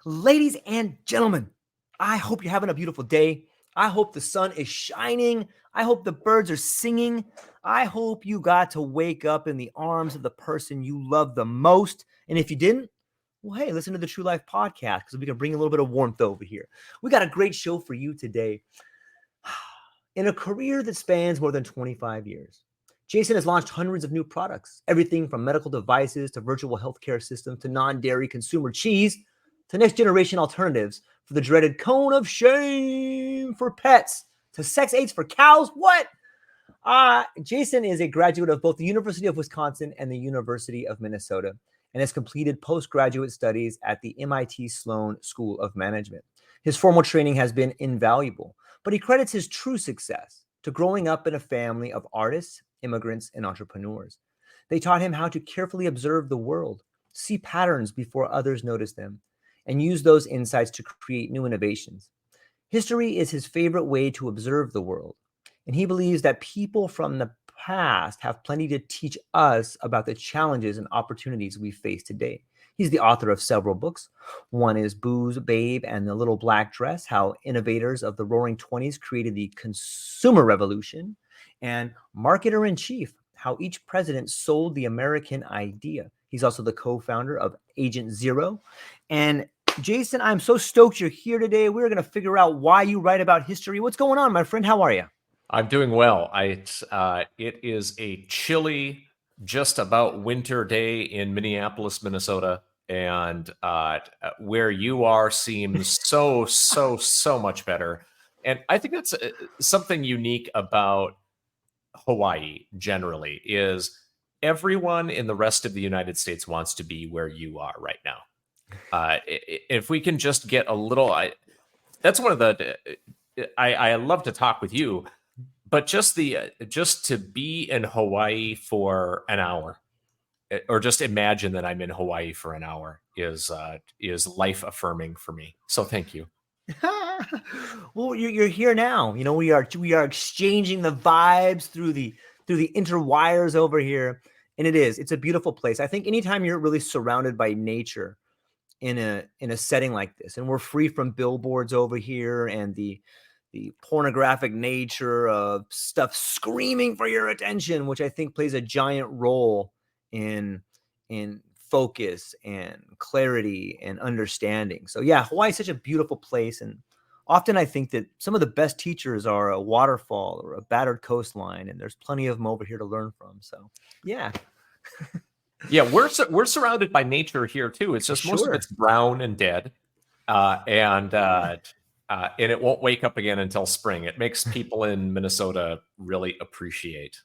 Ladies and gentlemen, I hope you're having a beautiful day. I hope the sun is shining. I hope the birds are singing. I hope you got to wake up in the arms of the person you love the most. And if you didn't, well, hey, listen to the True Life podcast because we can bring a little bit of warmth over here. We got a great show for you today. In a career that spans more than 25 years, Jason has launched hundreds of new products, everything from medical devices to virtual healthcare systems to non-dairy consumer cheese to next-generation alternatives for the dreaded cone of shame for pets to sex aids for cows. What? Jason is a graduate of both the University of Wisconsin and the University of Minnesota and has completed postgraduate studies at the MIT Sloan School of Management. His formal training has been invaluable, but he credits his true success to growing up in a family of artists, immigrants, and entrepreneurs. They taught him how to carefully observe the world, see patterns before others notice them, and use those insights to create new innovations. History is his favorite way to observe the world, and he believes that people from the past have plenty to teach us about the challenges and opportunities we face today. He's the author of several books. One is Booze, Babe, and the Little Black Dress, How Innovators of the Roaring '20s Created the Consumer Revolution, and Marketer in Chief, How Each President Sold the American Idea. He's also the co-founder of Agent Zero. And Jason, I'm so stoked you're here today. We're going to figure out why you write about history. What's going on, my friend? How are you? I'm doing well. It is a chilly, just about winter day in Minneapolis, Minnesota, and where you are seems so much better. And I think that's something unique about Hawaii generally is everyone in the rest of the United States wants to be where you are right now. If we can just get a little, that's one of the. I love to talk with you. But just to be in Hawaii for an hour, or just imagine that I'm in Hawaii for an hour is life affirming for me. So thank you. Well, you're here now. You know, we are exchanging the vibes through the interwires over here, and it's a beautiful place. I think anytime you're really surrounded by nature in a setting like this, and we're free from billboards over here and the pornographic nature of stuff screaming for your attention, which I think plays a giant role in focus and clarity and understanding. So yeah, Hawaii is such a beautiful place. And often I think that some of the best teachers are a waterfall or a battered coastline, and there's plenty of them over here to learn from. So yeah. Yeah, we're surrounded by nature here too. It's just most of it's brown and dead. And it won't wake up again until spring. It makes people in Minnesota really appreciate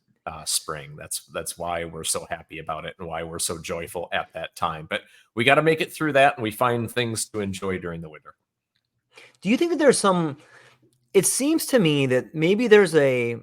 spring. That's why we're so happy about it and why we're so joyful at that time. But we got to make it through that, and we find things to enjoy during the winter. Do you think that there's some? It seems to me that maybe there's a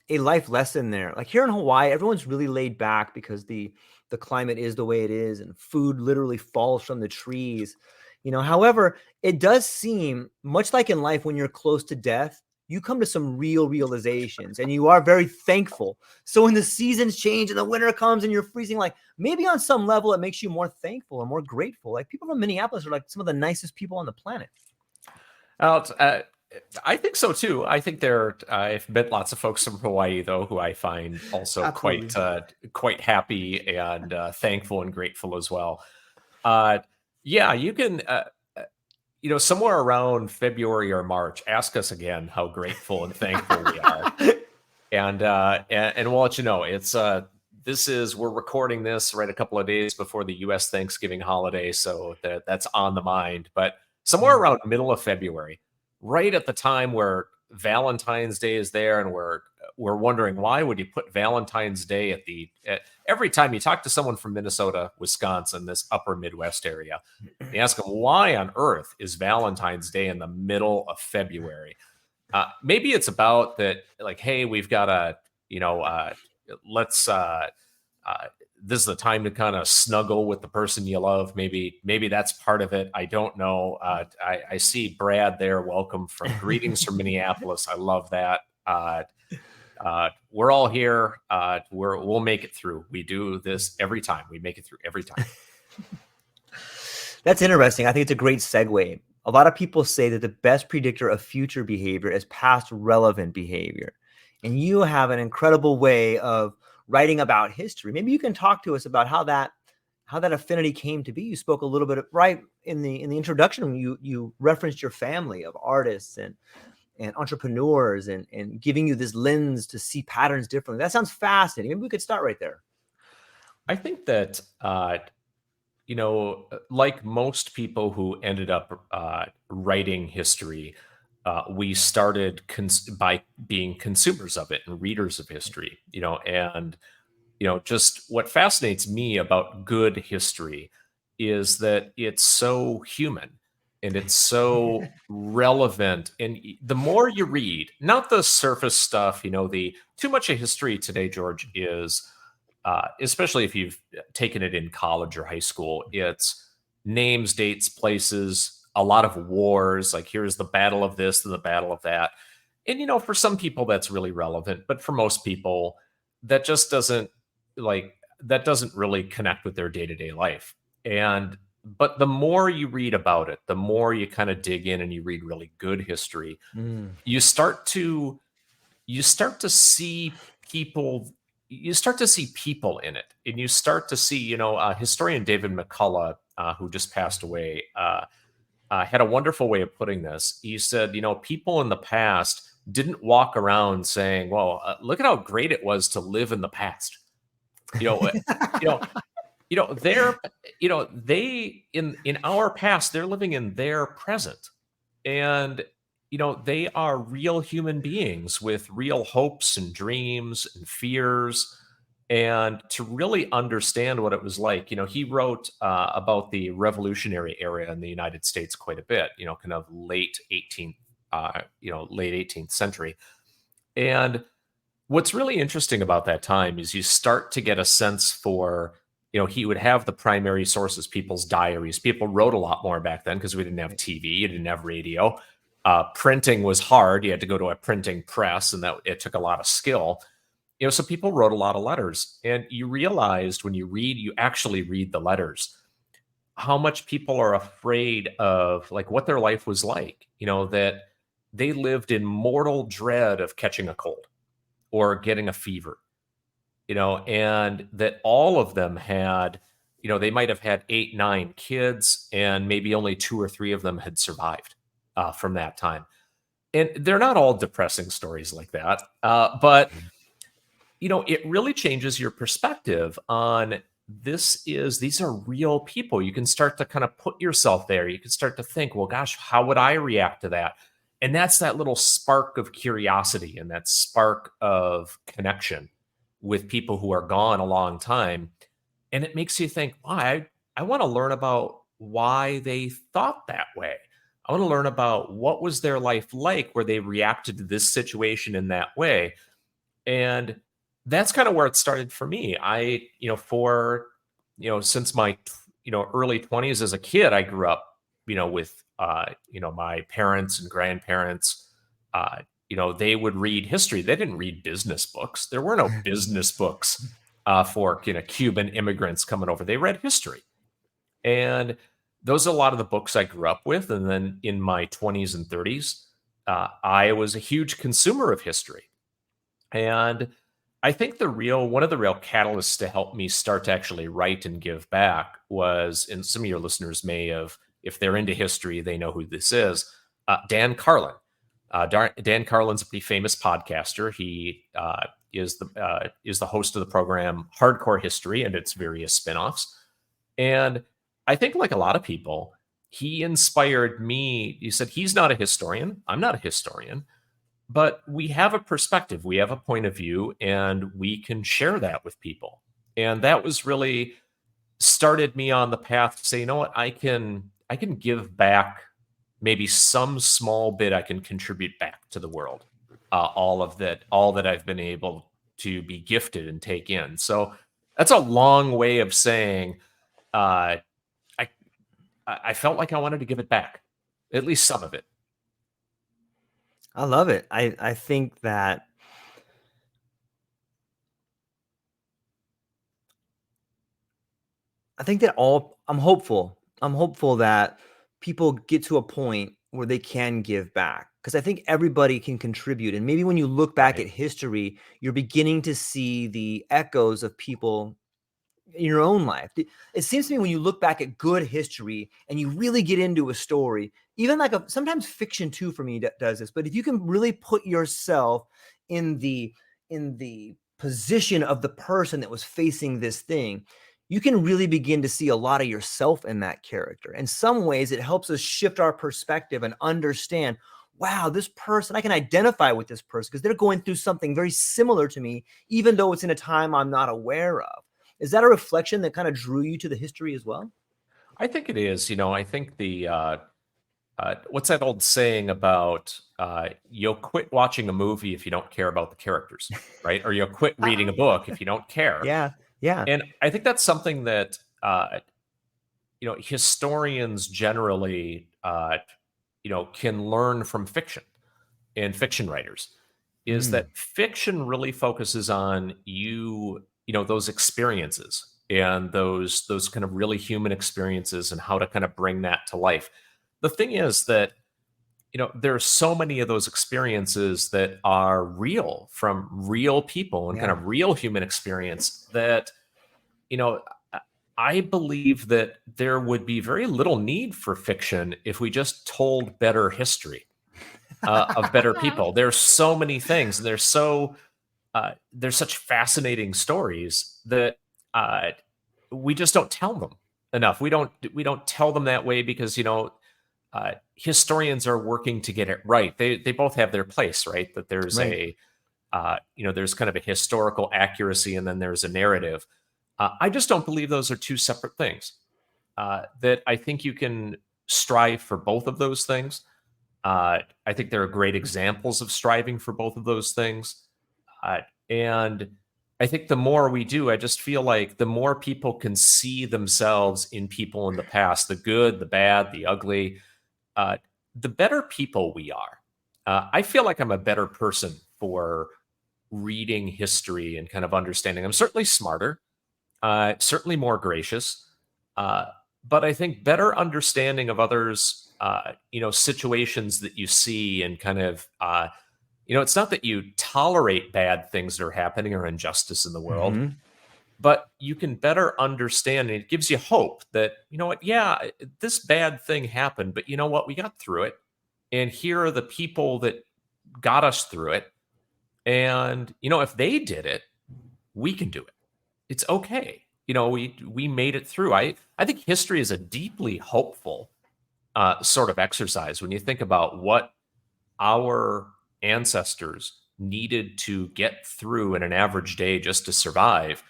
life lesson there. Like here in Hawaii, everyone's really laid back because the climate is the way it is, and food literally falls from the trees. You know, however, it does seem much like in life when you're close to death, you come to some real realizations and you are very thankful. So when the seasons change and the winter comes and you're freezing, like maybe on some level, it makes you more thankful and more grateful. Like people from Minneapolis are like some of the nicest people on the planet. I think so too. I think I've met lots of folks from Hawaii though, who I find also quite happy and thankful and grateful as well. Yeah, you can, somewhere around February or March, ask us again how grateful and thankful we are, and we'll let you know. We're recording this right a couple of days before the U.S. Thanksgiving holiday, so that's on the mind. But somewhere around middle of February, right at the time where Valentine's Day is there, and we're wondering why would you put Valentine's Day at every time you talk to someone from Minnesota, Wisconsin, this upper Midwest area, you ask them why on earth is Valentine's Day in the middle of February? Maybe it's about that, like, hey, we've got this is the time to kind of snuggle with the person you love. Maybe that's part of it. I don't know. I see Brad there. Welcome from greetings from Minneapolis. I love that. We're all here. We'll make it through. We do this every time. We make it through every time. That's interesting. I think it's a great segue. A lot of people say that the best predictor of future behavior is past relevant behavior. And you have an incredible way of writing about history. Maybe you can talk to us about how that affinity came to be. You spoke a little bit right in the introduction. You referenced your family of artists and entrepreneurs and giving you this lens to see patterns differently. That sounds fascinating. Maybe we could start right there. I think that like most people who ended up writing history, we started by being consumers of it and readers of history. And just what fascinates me about good history is that it's so human and it's so relevant. And the more you read, not the surface stuff, the too much of history today, George, is especially if you've taken it in college or high school, it's names, dates, places, a lot of wars. Like here's the battle of this and the battle of that. And for some people that's really relevant, but for most people, that just doesn't that doesn't really connect with their day-to-day life. But the more you read about it, the more you kind of dig in and you read really good history, you start to see people in it, and you start to see historian David McCullough, who just passed away, had a wonderful way of putting this. He said, people in the past didn't walk around saying, well, look at how great it was to live in the past. you know uh, you know they're they in our past, they're living in their present. And they are real human beings with real hopes and dreams and fears. And to really understand what it was like, he wrote about the revolutionary era in the United States quite a bit, kind of late 18th century. And what's really interesting about that time is you start to get a sense for, he would have the primary sources, people's diaries. People wrote a lot more back then because we didn't have TV, you didn't have radio. Printing was hard. You had to go to a printing press, and that it took a lot of skill. So people wrote a lot of letters, and you realized when you actually read the letters, how much people are afraid of like what their life was like, that they lived in mortal dread of catching a cold or getting a fever, and that all of them had, they might have had 8, 9 kids, and maybe only 2 or 3 of them had survived from that time. And they're not all depressing stories like that, but it really changes your perspective on these are real people. You can start to kind of put yourself there. You can start to think, well, gosh, how would I react to that? And that's that little spark of curiosity and that spark of connection with people who are gone a long time. And it makes you think, why? I want to learn about why they thought that way. I want to learn about what was their life like where they reacted to this situation in that way. And that's kind of where it started for me. Since my, early 20s as a kid, I grew up, with, my parents and grandparents. They would read history. They didn't read business books. There were no business books for, Cuban immigrants coming over. They read history. And those are a lot of the books I grew up with. And then in my 20s and 30s, I was a huge consumer of history. And I think one of the real catalysts to help me start to actually write and give back was, and some of your listeners may have, if they're into history, they know who this is, Dan Carlin. Dan Carlin's a pretty famous podcaster. He is the host of the program Hardcore History and its various spinoffs. And I think, like a lot of people, he inspired me. He said, he's not a historian. I'm not a historian. But we have a perspective, we have a point of view, and we can share that with people. And that was really started me on the path to say, you know what, I can give back maybe some small bit. I can contribute back to the world, all that I've been able to be gifted and take in. So that's a long way of saying I I felt like I wanted to give it back, at least some of it. I love it. I think that I'm hopeful I'm hopeful that people get to a point where they can give back, because I think everybody can contribute. And maybe when you look back Right. at history, you're beginning to see the echoes of people in your own life. It seems to me when you look back at good history and you really get into a story, even like sometimes fiction too for me does this, but if you can really put yourself in the position of the person that was facing this thing, you can really begin to see a lot of yourself in that character. In some ways, it helps us shift our perspective and understand, wow, this person, I can identify with this person because they're going through something very similar to me, even though it's in a time I'm not aware of. Is that a reflection that kind of drew you to the history as well? I think it is. I think what's that old saying about you'll quit watching a movie if you don't care about the characters, right? Or you'll quit reading a book if you don't care. Yeah, yeah. And I think that's something that historians generally can learn from fiction and fiction writers, is Mm, that fiction really focuses on those experiences and those kind of really human experiences and how to kind of bring that to life. The thing is that there are so many of those experiences that are real from real people and kind yeah. of real human experience that you know I I believe that there would be very little need for fiction if we just told better history of better people. There's so many things. There's such fascinating stories that uh, we just don't tell them enough. We don't tell them that way because historians are working to get it right. They both have their place, right? That there's Right. there's kind of a historical accuracy and then there's a narrative. I just don't believe those are two separate things. That I think you can strive for both of those things. I think there are great examples of striving for both of those things. And I think the more we do, I just feel like the more people can see themselves in people in the past, the good, the bad, the ugly, uh, the better people we are. I feel like I'm a better person for reading history and kind of understanding. I'm certainly smarter, certainly more gracious, uh, but I think better understanding of others, situations that you see and kind of, it's not that you tolerate bad things that are happening or injustice in the world, Hmm. but you can better understand and it gives you hope that, you know what, yeah, this bad thing happened, but you know what, we got through it. And here are the people that got us through it. And, if they did it, we can do it. It's okay. We made it through. I think history is a deeply hopeful sort of exercise when you think about what our ancestors needed to get through in an average day just to survive.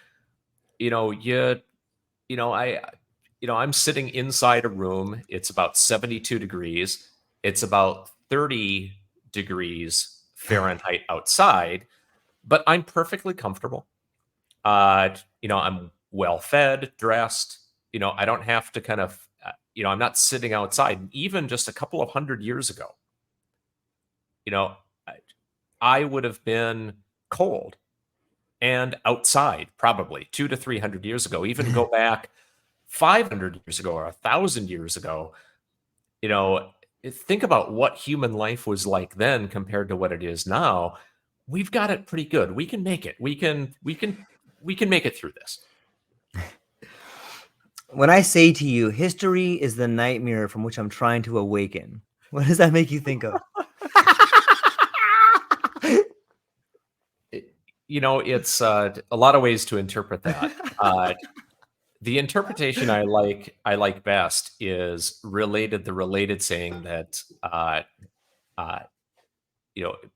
You know, you you know, I I'm sitting inside a room. It's about 72 degrees. It's about 30 degrees Fahrenheit outside, but I'm perfectly comfortable. I'm well fed, dressed. I don't have to kind of, I'm not sitting outside. Even just a couple of 100 years ago, you know, I, I would have been cold and outside probably 200 to 300 years ago. Even go back 500 years ago or 1,000 years ago. You know, think about what human life was like then compared to what it is now. We've got it pretty good. We can make it. We can make it through this. When I say to you, history is the nightmare from which I'm trying to awaken, what does that make you think of? It's a lot of ways to interpret that. The interpretation I like best is the related saying that uh,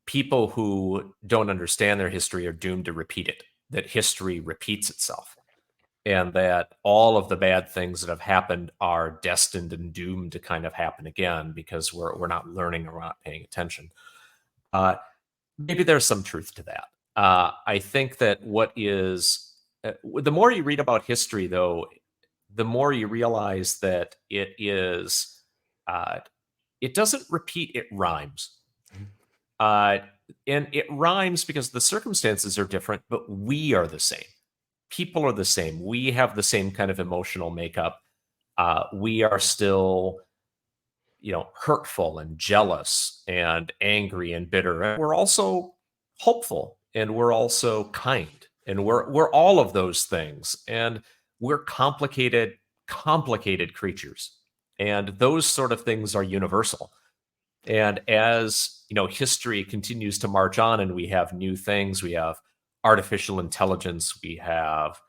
people who don't understand their history are doomed to repeat it. That history repeats itself, and that all of the bad things that have happened are destined and doomed to kind of happen again because we're not learning or we're not paying attention. Uh, Maybe there's some truth to that. I think that the more you read about history, though, the more you realize that uh, it doesn't repeat, it rhymes. Uh, and it rhymes because the circumstances are different, but we are the same. People are the same. We have the same kind of emotional makeup. We are still, hurtful and jealous and angry and bitter. And we're also hopeful and we're also kind and we're all of those things. And we're complicated creatures. And those sort of things are universal. And as history continues to march on and we have new things, we have artificial intelligence, we have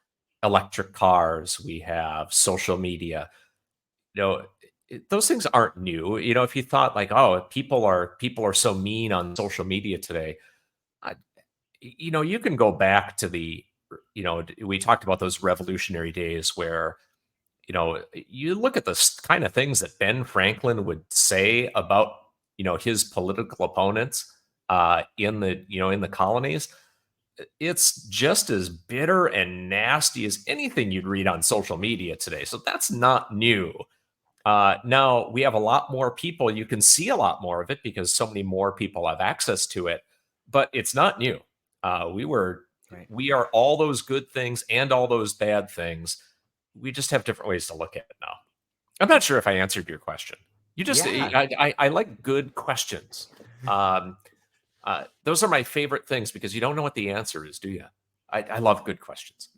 electric cars, we have social media, you know those things aren't new. If you thought like, oh, people are so mean on social media today, I, you can go back to we talked about those revolutionary days where you look at the kind of things that Ben Franklin would say about his political opponents in the colonies. It's just as bitter and nasty as anything you'd read on social media today. So that's not new. Now we have a lot more people. You can see a lot more of it because so many more people have access to it, but it's not new. Right. We are all those good things and all those bad things. We just have different ways to look at it now. I'm not sure if I answered your question. You just, Yeah. I like good questions. Those are my favorite things because you don't know what the answer is, do you? I love good questions.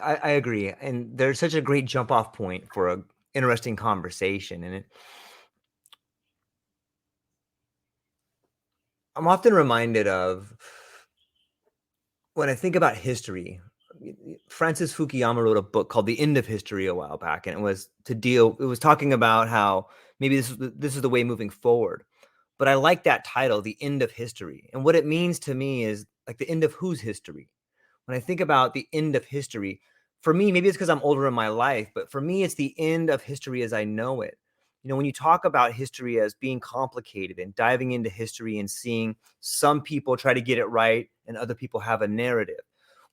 I agree. And there's such a great jump off point for a interesting conversation. And I'm often reminded of when I think about history. Francis Fukuyama wrote a book called The End of History a while back, and it was talking about how maybe this is the way moving forward. But I like that title, The End of History. And what it means to me is like the end of whose history? When I think about the end of history, for me, maybe it's because I'm older in my life, but for me, it's the end of history as I know it. When you talk about history as being complicated and diving into history and seeing some people try to get it right and other people have a narrative.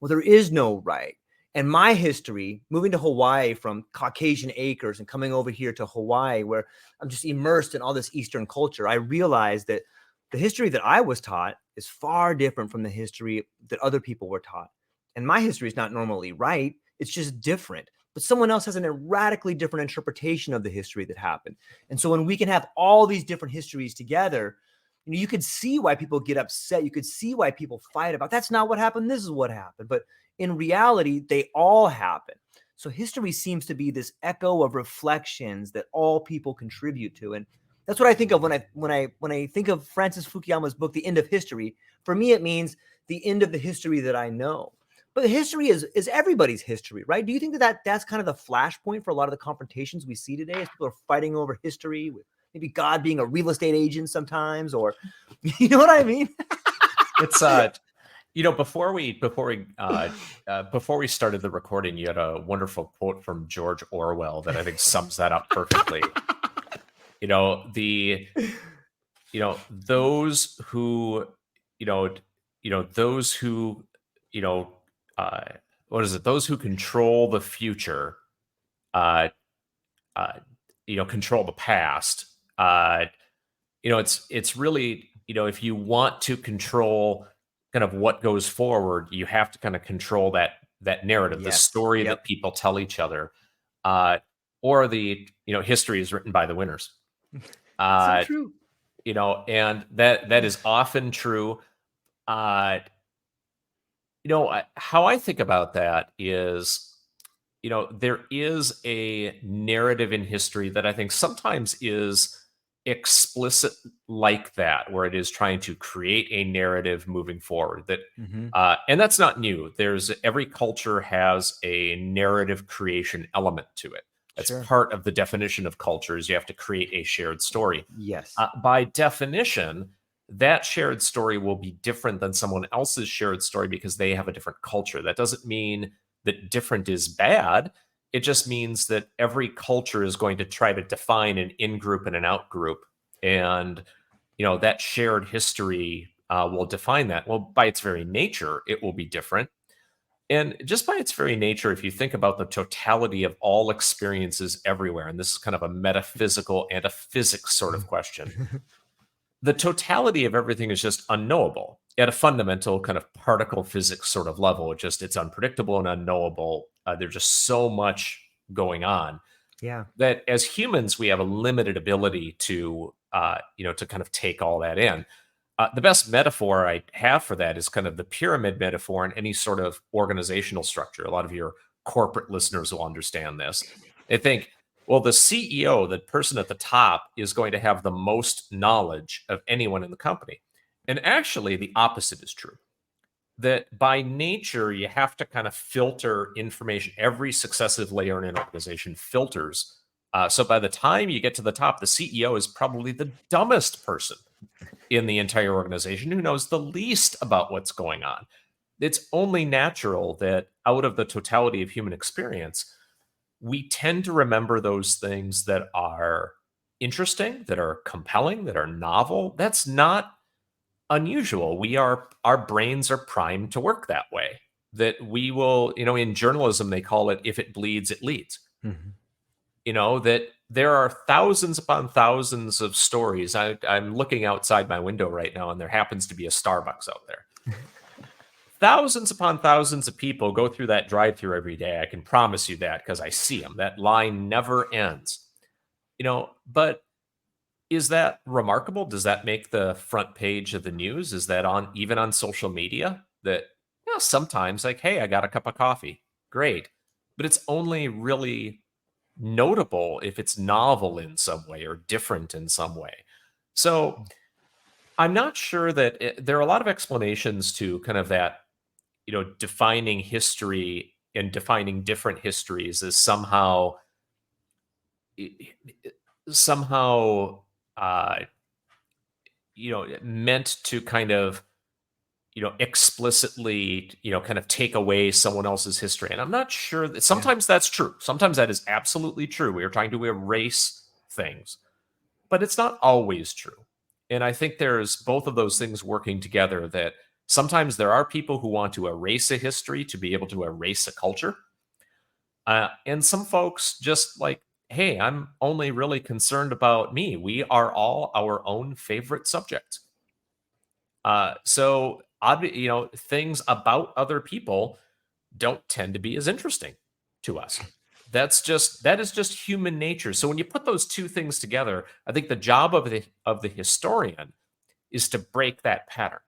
Well, there is no right. And my history, moving to Hawaii from Caucasian acres and coming over here to Hawaii, where I'm just immersed in all this Eastern culture, I realized that the history that I was taught is far different from the history that other people were taught. And my history is not normally right. It's just different. But someone else has a radically different interpretation of the history that happened. And so when we can have all these different histories together, you could see why people get upset. You could see why people fight about that's not what happened. This is what happened. But in reality, they all happen. So history seems to be this echo of reflections that all people contribute to. And that's what I think of when I think of Francis Fukuyama's book, The End of History. For me, it means the end of the history that I know. But history is everybody's history, right? Do you think that's kind of the flashpoint for a lot of the confrontations we see today as people are fighting over history with maybe God being a real estate agent sometimes, or you know what I mean? It's before we started the recording, you had a wonderful quote from George Orwell that I think sums that up perfectly. Those who what is it? Those who control the future, control the past. It's really, if you want to control kind of what goes forward, you have to kind of control that narrative, the story that people tell each other, or history is written by the winners. So true. And that is often true. How I think about that is, there is a narrative in history that I think sometimes is explicit like that, where it is trying to create a narrative moving forward that, and that's not new. Every culture has a narrative creation element to it. That's part of the definition of culture is you have to create a shared story. Yes. By definition, that shared story will be different than someone else's shared story because they have a different culture. That doesn't mean that different is bad. It just means that every culture is going to try to define an in-group and an out-group. And, that shared history will define that. Well, by its very nature, it will be different. And just by its very nature, if you think about the totality of all experiences everywhere, and this is kind of a metaphysical and a physics sort of question, the totality of everything is just unknowable at a fundamental kind of particle physics sort of level. It's unpredictable and unknowable. There's just so much going on. Yeah. that as humans we have a limited ability to to kind of take all that in. The best metaphor I have for that is kind of the pyramid metaphor in any sort of organizational structure. A lot of your corporate listeners will understand this. They think, well, the CEO, the person at the top, is going to have the most knowledge of anyone in the company. And actually, the opposite is true. That by nature, you have to kind of filter information. Every successive layer in an organization filters. So by the time you get to the top, the CEO is probably the dumbest person in the entire organization who knows the least about what's going on. It's only natural that out of the totality of human experience, we tend to remember those things that are interesting, that are compelling, that are novel. That's not unusual. Our brains are primed to work that way. That we will, in journalism they call it if it bleeds, it leads. Mhm. That there are thousands upon thousands of stories. I'm looking outside my window right now, and there happens to be a Starbucks out there. Thousands upon thousands of people go through that drive-through every day. I can promise you that because I see them. That line never ends. But is that remarkable? Does that make the front page of the news? Is that on even on social media? That sometimes like, hey, I got a cup of coffee. Great. But it's only really notable if it's novel in some way or different in some way. So I'm not sure that there are a lot of explanations to kind of that, defining history and defining different histories as somehow uh, meant to kind of explicitly kind of take away someone else's history. And I'm not sure that Yeah. sometimes that's true. Sometimes that is absolutely true. We are trying to erase things, but it's not always true. And I think there's both of those things working together. That sometimes there are people who want to erase a history to be able to erase a culture, and some folks just like, hey, I'm only really concerned about me. We are all our own favorite subjects. Things about other people don't tend to be as interesting to us. That is just human nature. So when you put those two things together, I think the job of the historian is to break that pattern,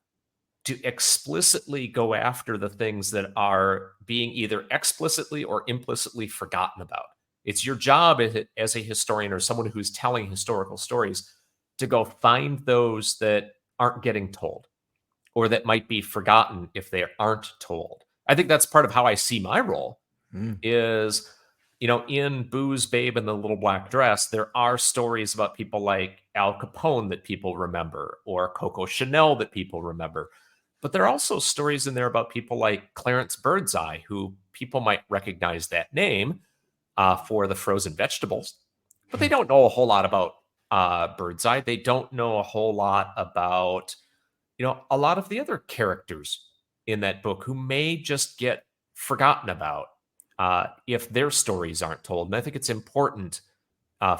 to explicitly go after the things that are being either explicitly or implicitly forgotten about. It's your job as a historian or someone who's telling historical stories to go find those that aren't getting told or that might be forgotten if they aren't told. I think that's part of how I see my role Mm. is, in Booze, Babe, and the Little Black Dress, there are stories about people like Al Capone that people remember or Coco Chanel that people remember. But there are also stories in there about people like Clarence Birdseye, who people might recognize that name for the frozen vegetables, but they don't know a whole lot about Birdseye. They don't know a whole lot about a lot of the other characters in that book who may just get forgotten about if their stories aren't told. And I think it's important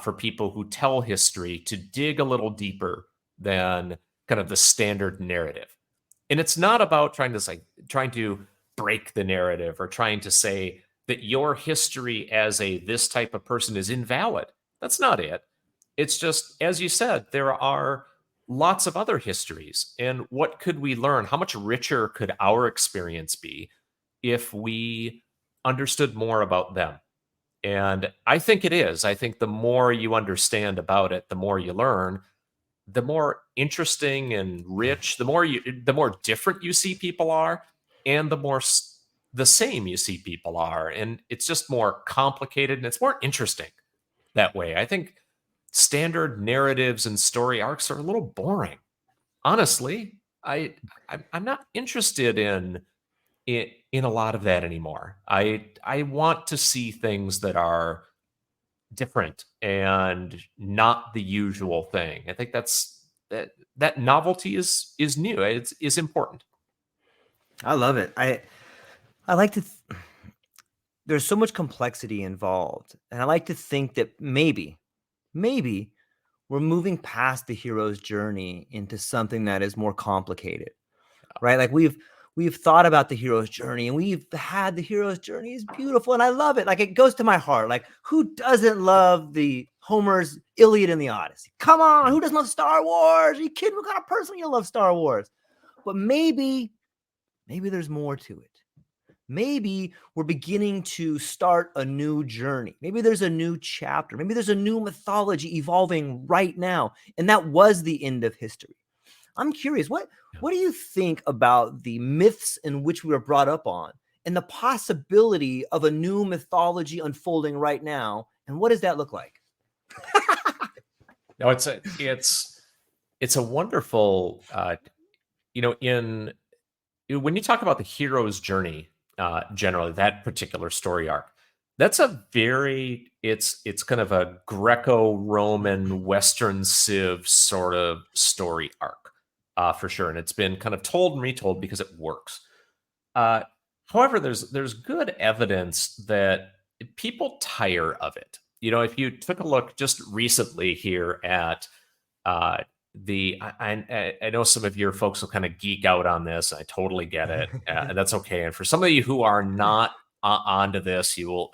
for people who tell history to dig a little deeper than kind of the standard narrative. And it's not about trying to break the narrative or trying to say that your history as a this type of person is invalid. That's not it. It's just, as you said, there are lots of other histories. And what could we learn? How much richer could our experience be if we understood more about them? And I think it is. I think the more you understand about it, the more you learn, the more interesting and rich, the more different you see people are, and the same you see people are. And it's just more complicated and it's more interesting that way. I think standard narratives and story arcs are a little boring. Honestly, I'm not interested in a lot of that anymore. I want to see things that are different and not the usual thing. I think that novelty is new. It's is important. I love it. I like to there's so much complexity involved. And I like to think that maybe we're moving past the hero's journey into something that is more complicated, right? Like we've thought about the hero's journey, and we've had the hero's journey is beautiful, and I love it. Like, it goes to my heart. Like, who doesn't love the Homer's Iliad and the Odyssey? Come on, who doesn't love Star Wars? Are you kidding? What kind of person you love Star Wars? But maybe there's more to it. Maybe we're beginning to start a new journey. Maybe there's a new chapter. Maybe there's a new mythology evolving right now. And that was the end of history. I'm curious, what do you think about the myths in which we were brought up on and the possibility of a new mythology unfolding right now? And what does that look like? No, it's a wonderful, when you talk about the hero's journey, generally that particular story arc, that's it's kind of a Greco-Roman Western Civ sort of story arc, for sure, and it's been kind of told and retold because it works. However, there's good evidence that people tire of it. If you took a look just recently here at I know some of your folks will kind of geek out on this. I totally get it, and that's okay. And for some of you who are not onto this, you will.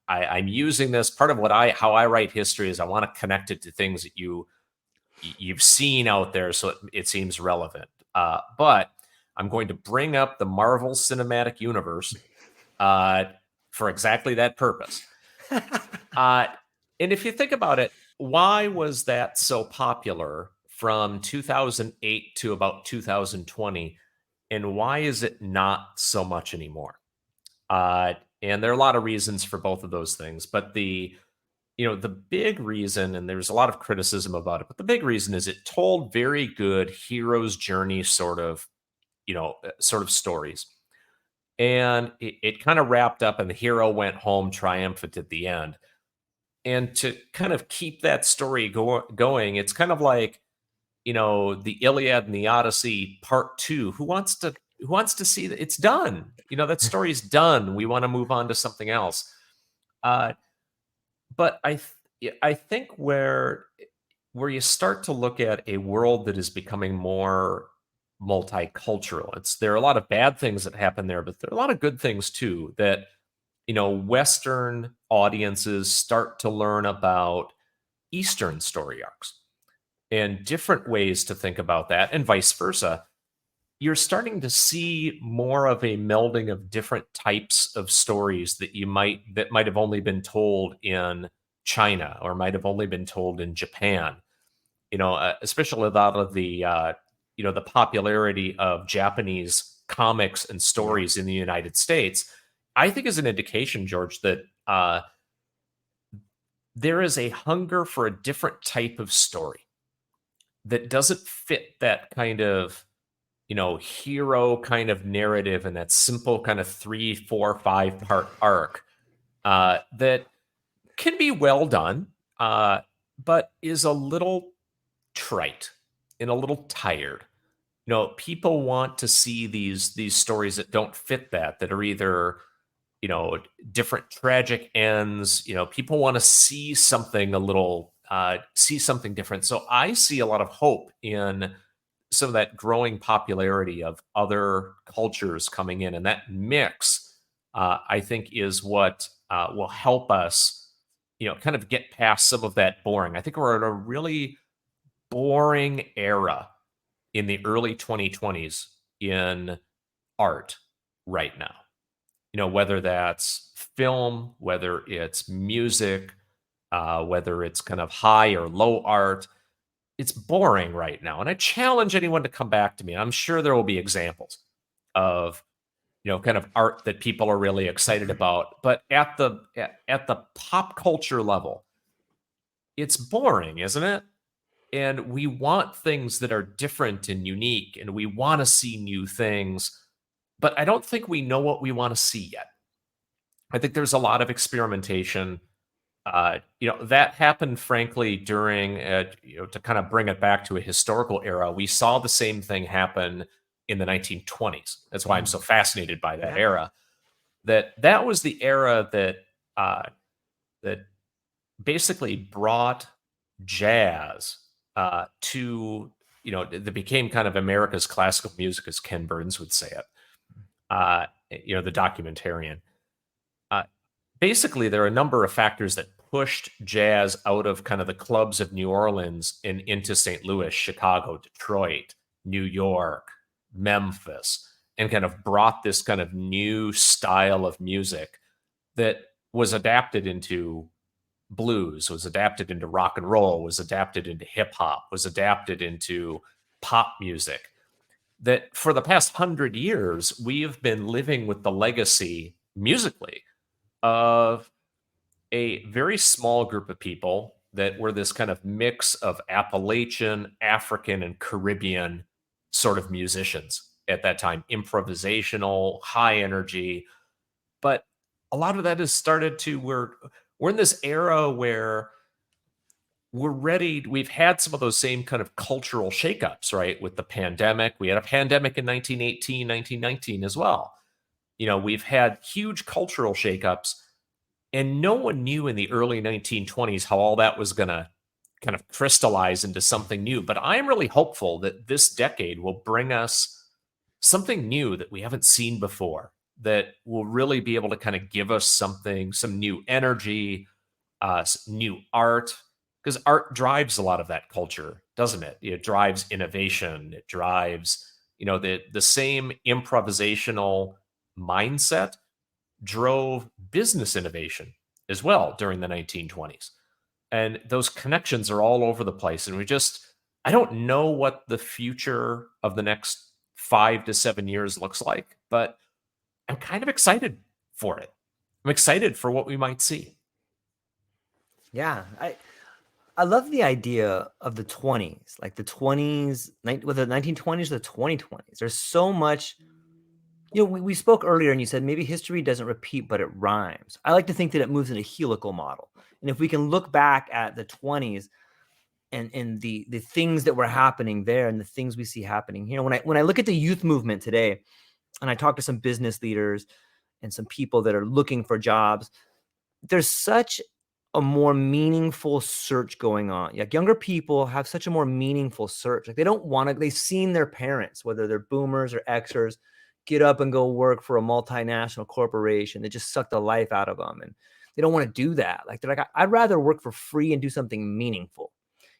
I'm using this part of how I write history is I want to connect it to things that you've seen out there, so it seems relevant. But I'm going to bring up the Marvel Cinematic Universe for exactly that purpose. And if you think about it, why was that so popular from 2008 to about 2020? And why is it not so much anymore? And there are a lot of reasons for both of those things. But the big reason, and there's a lot of criticism about it, but the big reason is it told very good hero's journey sort of stories. And it kind of wrapped up and the hero went home triumphant at the end. And to kind of keep that story going, it's kind of like, the Iliad and the Odyssey Part 2. Who wants to see that it's done? That story's done. We want to move on to something else. But I think where you start to look at a world that is becoming more multicultural, there are a lot of bad things that happen there, but there are a lot of good things too, that Western audiences start to learn about Eastern story arcs and different ways to think about that, and vice versa. You're starting to see more of a melding of different types of stories that might have only been told in China or might have only been told in Japan. Especially a lot of the popularity of Japanese comics and stories in the United States, I think is an indication, George, that there is a hunger for a different type of story that doesn't fit that kind of, hero kind of narrative and that simple kind of 3, 4, 5-part arc that can be well done, but is a little trite and a little tired. People want to see these stories that don't fit that are either different tragic ends. People want to see something see something different. So I see a lot of hope in some of that growing popularity of other cultures coming in, and that mix, I think, is what will help us, kind of get past some of that boring. I think we're in a really boring era in the early 2020s in art right now. Whether that's film, whether it's music, whether it's kind of high or low art, it's boring right now. And I challenge anyone to come back to me. I'm sure there will be examples of, kind of art that people are really excited about. But at the pop culture level, it's boring, isn't it? And we want things that are different and unique, and we want to see new things. But I don't think we know what we want to see yet. I think there's a lot of experimentation. That happened, frankly, during, to kind of bring it back to a historical era. We saw the same thing happen in the 1920s. That's why I'm so fascinated by that era. That was the era that basically brought jazz to that became kind of America's classical music, as Ken Burns would say it. The documentarian. Uh, Basically, there are a number of factors that pushed jazz out of kind of the clubs of New Orleans and into St. Louis, Chicago, Detroit, New York, Memphis, and kind of brought this kind of new style of music that was adapted into blues, was adapted into rock and roll, was adapted into hip hop, was adapted into pop music. That for the past 100 years, we have been living with the legacy musically of a very small group of people that were this kind of mix of Appalachian, African, and Caribbean sort of musicians at that time, improvisational, high energy. But a lot of that has started to, we're in this era where we're ready. We've had some of those same kind of cultural shakeups, right? With the pandemic. We had a pandemic in 1918, 1919 as well. We've had huge cultural shakeups, and no one knew in the early 1920s how all that was going to kind of crystallize into something new. But I'm really hopeful that this decade will bring us something new that we haven't seen before, that will really be able to kind of give us something, some new energy, new art, because art drives a lot of that culture, doesn't it? It drives innovation. It drives, the same improvisational mindset drove business innovation as well during the 1920s. And those connections are all over the place. And I don't know what the future of the next 5 to 7 years looks like, but I'm kind of excited for it. I'm excited for what we might see. Yeah, I love the idea of the 20s, like the 20s, with the 1920s, the 2020s. There's so much. We spoke earlier and you said maybe history doesn't repeat, but it rhymes. I like to think that it moves in a helical model. And if we can look back at the 20s and the things that were happening there and the things we see happening here, when I look at the youth movement today, and I talk to some business leaders and some people that are looking for jobs, there's such a more meaningful search going on. Like younger people have such a more meaningful search. Like they've seen their parents, whether they're boomers or Xers, get up and go work for a multinational corporation that just suck the life out of them. And they don't want to do that. Like they're like, I'd rather work for free and do something meaningful.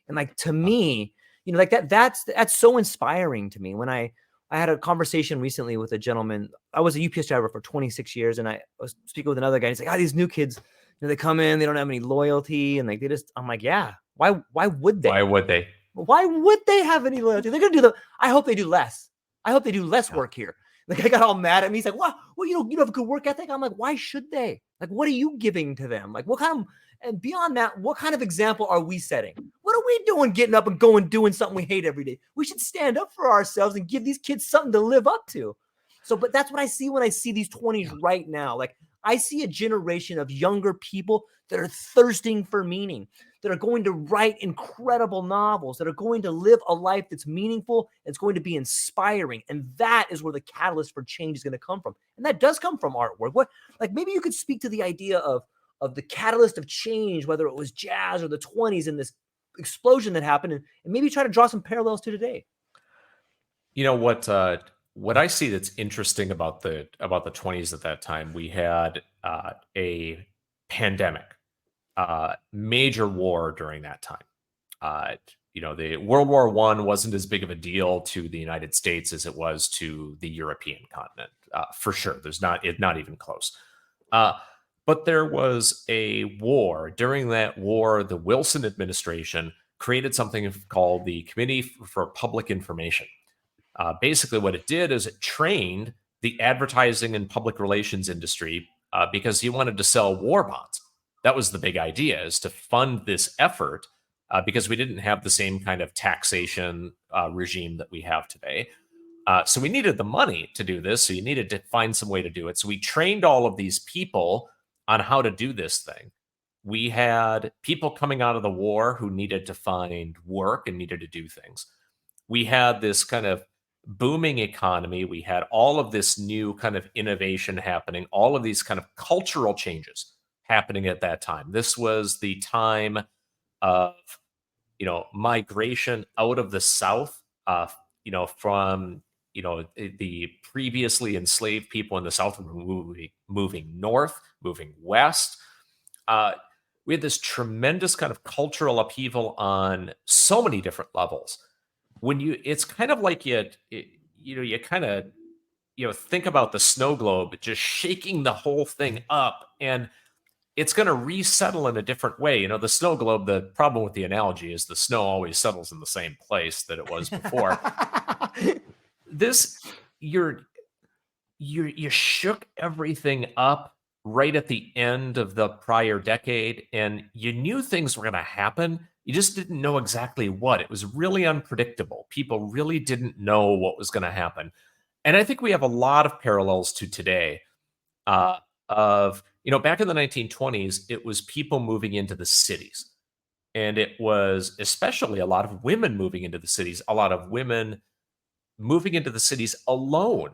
And like, to me, like that's so inspiring to me. When I had a conversation recently with a gentleman. I was a UPS driver for 26 years. And I was speaking with another guy. He's like, these new kids, they come in, they don't have any loyalty. And like, I'm like, yeah, why would they? Why would they? Why would they have any loyalty? They're going to do I hope they do less. I hope they do less work here. Like I got all mad at me. He's like, "What? Well, you have a good work ethic." I'm like, "Why should they? Like, what are you giving to them? Like, what kind of, and beyond that, what kind of example are we setting? What are we doing getting up and going doing something we hate every day? We should stand up for ourselves and give these kids something to live up to." So, but that's what I see when I see these 20s right now. Like I see a generation of younger people that are thirsting for meaning, that are going to write incredible novels, that are going to live a life that's meaningful, it's going to be inspiring. And that is where the catalyst for change is going to come from. And that does come from artwork. Maybe you could speak to the idea of the catalyst of change, whether it was jazz or the 20s and this explosion that happened, and maybe try to draw some parallels to today. What I see that's interesting about the 20s at that time, we had a pandemic, major war during that time. The World War I wasn't as big of a deal to the United States as it was to the European continent, for sure. There's not even close. But there was a war. During that war, the Wilson administration created something called the Committee for Public Information. Basically, what it did is it trained the advertising and public relations industry because he wanted to sell war bonds. That was the big idea, is to fund this effort because we didn't have the same kind of taxation regime that we have today. So we needed the money to do this. So you needed to find some way to do it. So we trained all of these people on how to do this thing. We had people coming out of the war who needed to find work and needed to do things. We had this kind of booming economy. We had all of this new kind of innovation happening, all of these kind of cultural changes happening at that time. This was the time of, migration out of the South uh, from the previously enslaved people in the South were moving north, moving west. Uh, we had this tremendous kind of cultural upheaval on so many different levels. It's kind of like you kind of think about the snow globe just shaking the whole thing up, and it's going to resettle in a different way. The snow globe, the problem with the analogy is the snow always settles in the same place that it was before. This, you're you shook everything up right at the end of the prior decade, and you knew things were going to happen. You just didn't know exactly what. It was really unpredictable. People really didn't know what was going to happen. And I think we have a lot of parallels to today. Of back in the 1920s, it was people moving into the cities, and it was especially a lot of women moving into the cities, a lot of women moving into the cities alone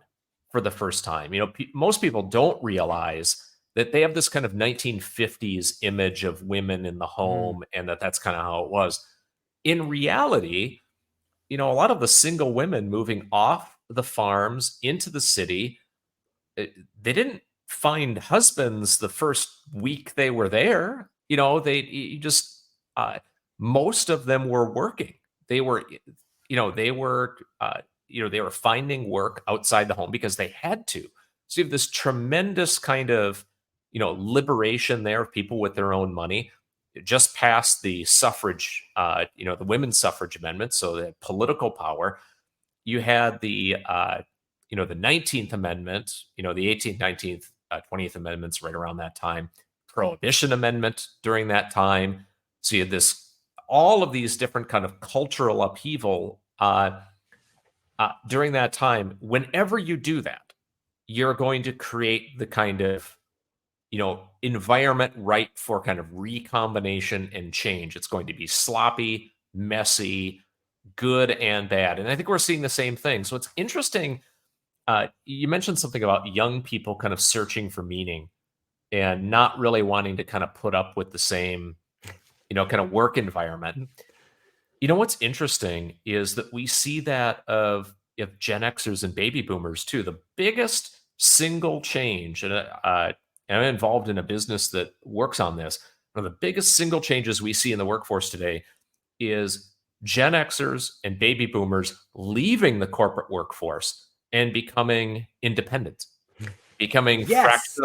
for the first time. Most people don't realize that they have this kind of 1950s image of women in the home, and that's kind of how it was. In reality, a lot of the single women moving off the farms into the city, they didn't find husbands the first week they were there. They you just most of them were working. They were, they were, they were finding work outside the home because they had to. So you have this tremendous kind of, liberation there of people with their own money. It just passed the suffrage, the women's suffrage amendment, so they had political power. You had the 19th Amendment, the 18th, 19th, 20th Amendments right around that time, Prohibition Amendment during that time. So you had all of these different kind of cultural upheaval during that time. Whenever you do that, you're going to create the kind of, environment ripe for kind of recombination and change. It's going to be sloppy, messy, good and bad. And I think we're seeing the same thing. So it's interesting. You mentioned something about young people kind of searching for meaning and not really wanting to kind of put up with the same, kind of work environment. What's interesting is that we see that of Gen Xers and baby boomers too. The biggest single change, and I'm involved in a business that works on this. One of the biggest single changes we see in the workforce today is Gen Xers and baby boomers leaving the corporate workforce and becoming independent, becoming Yes.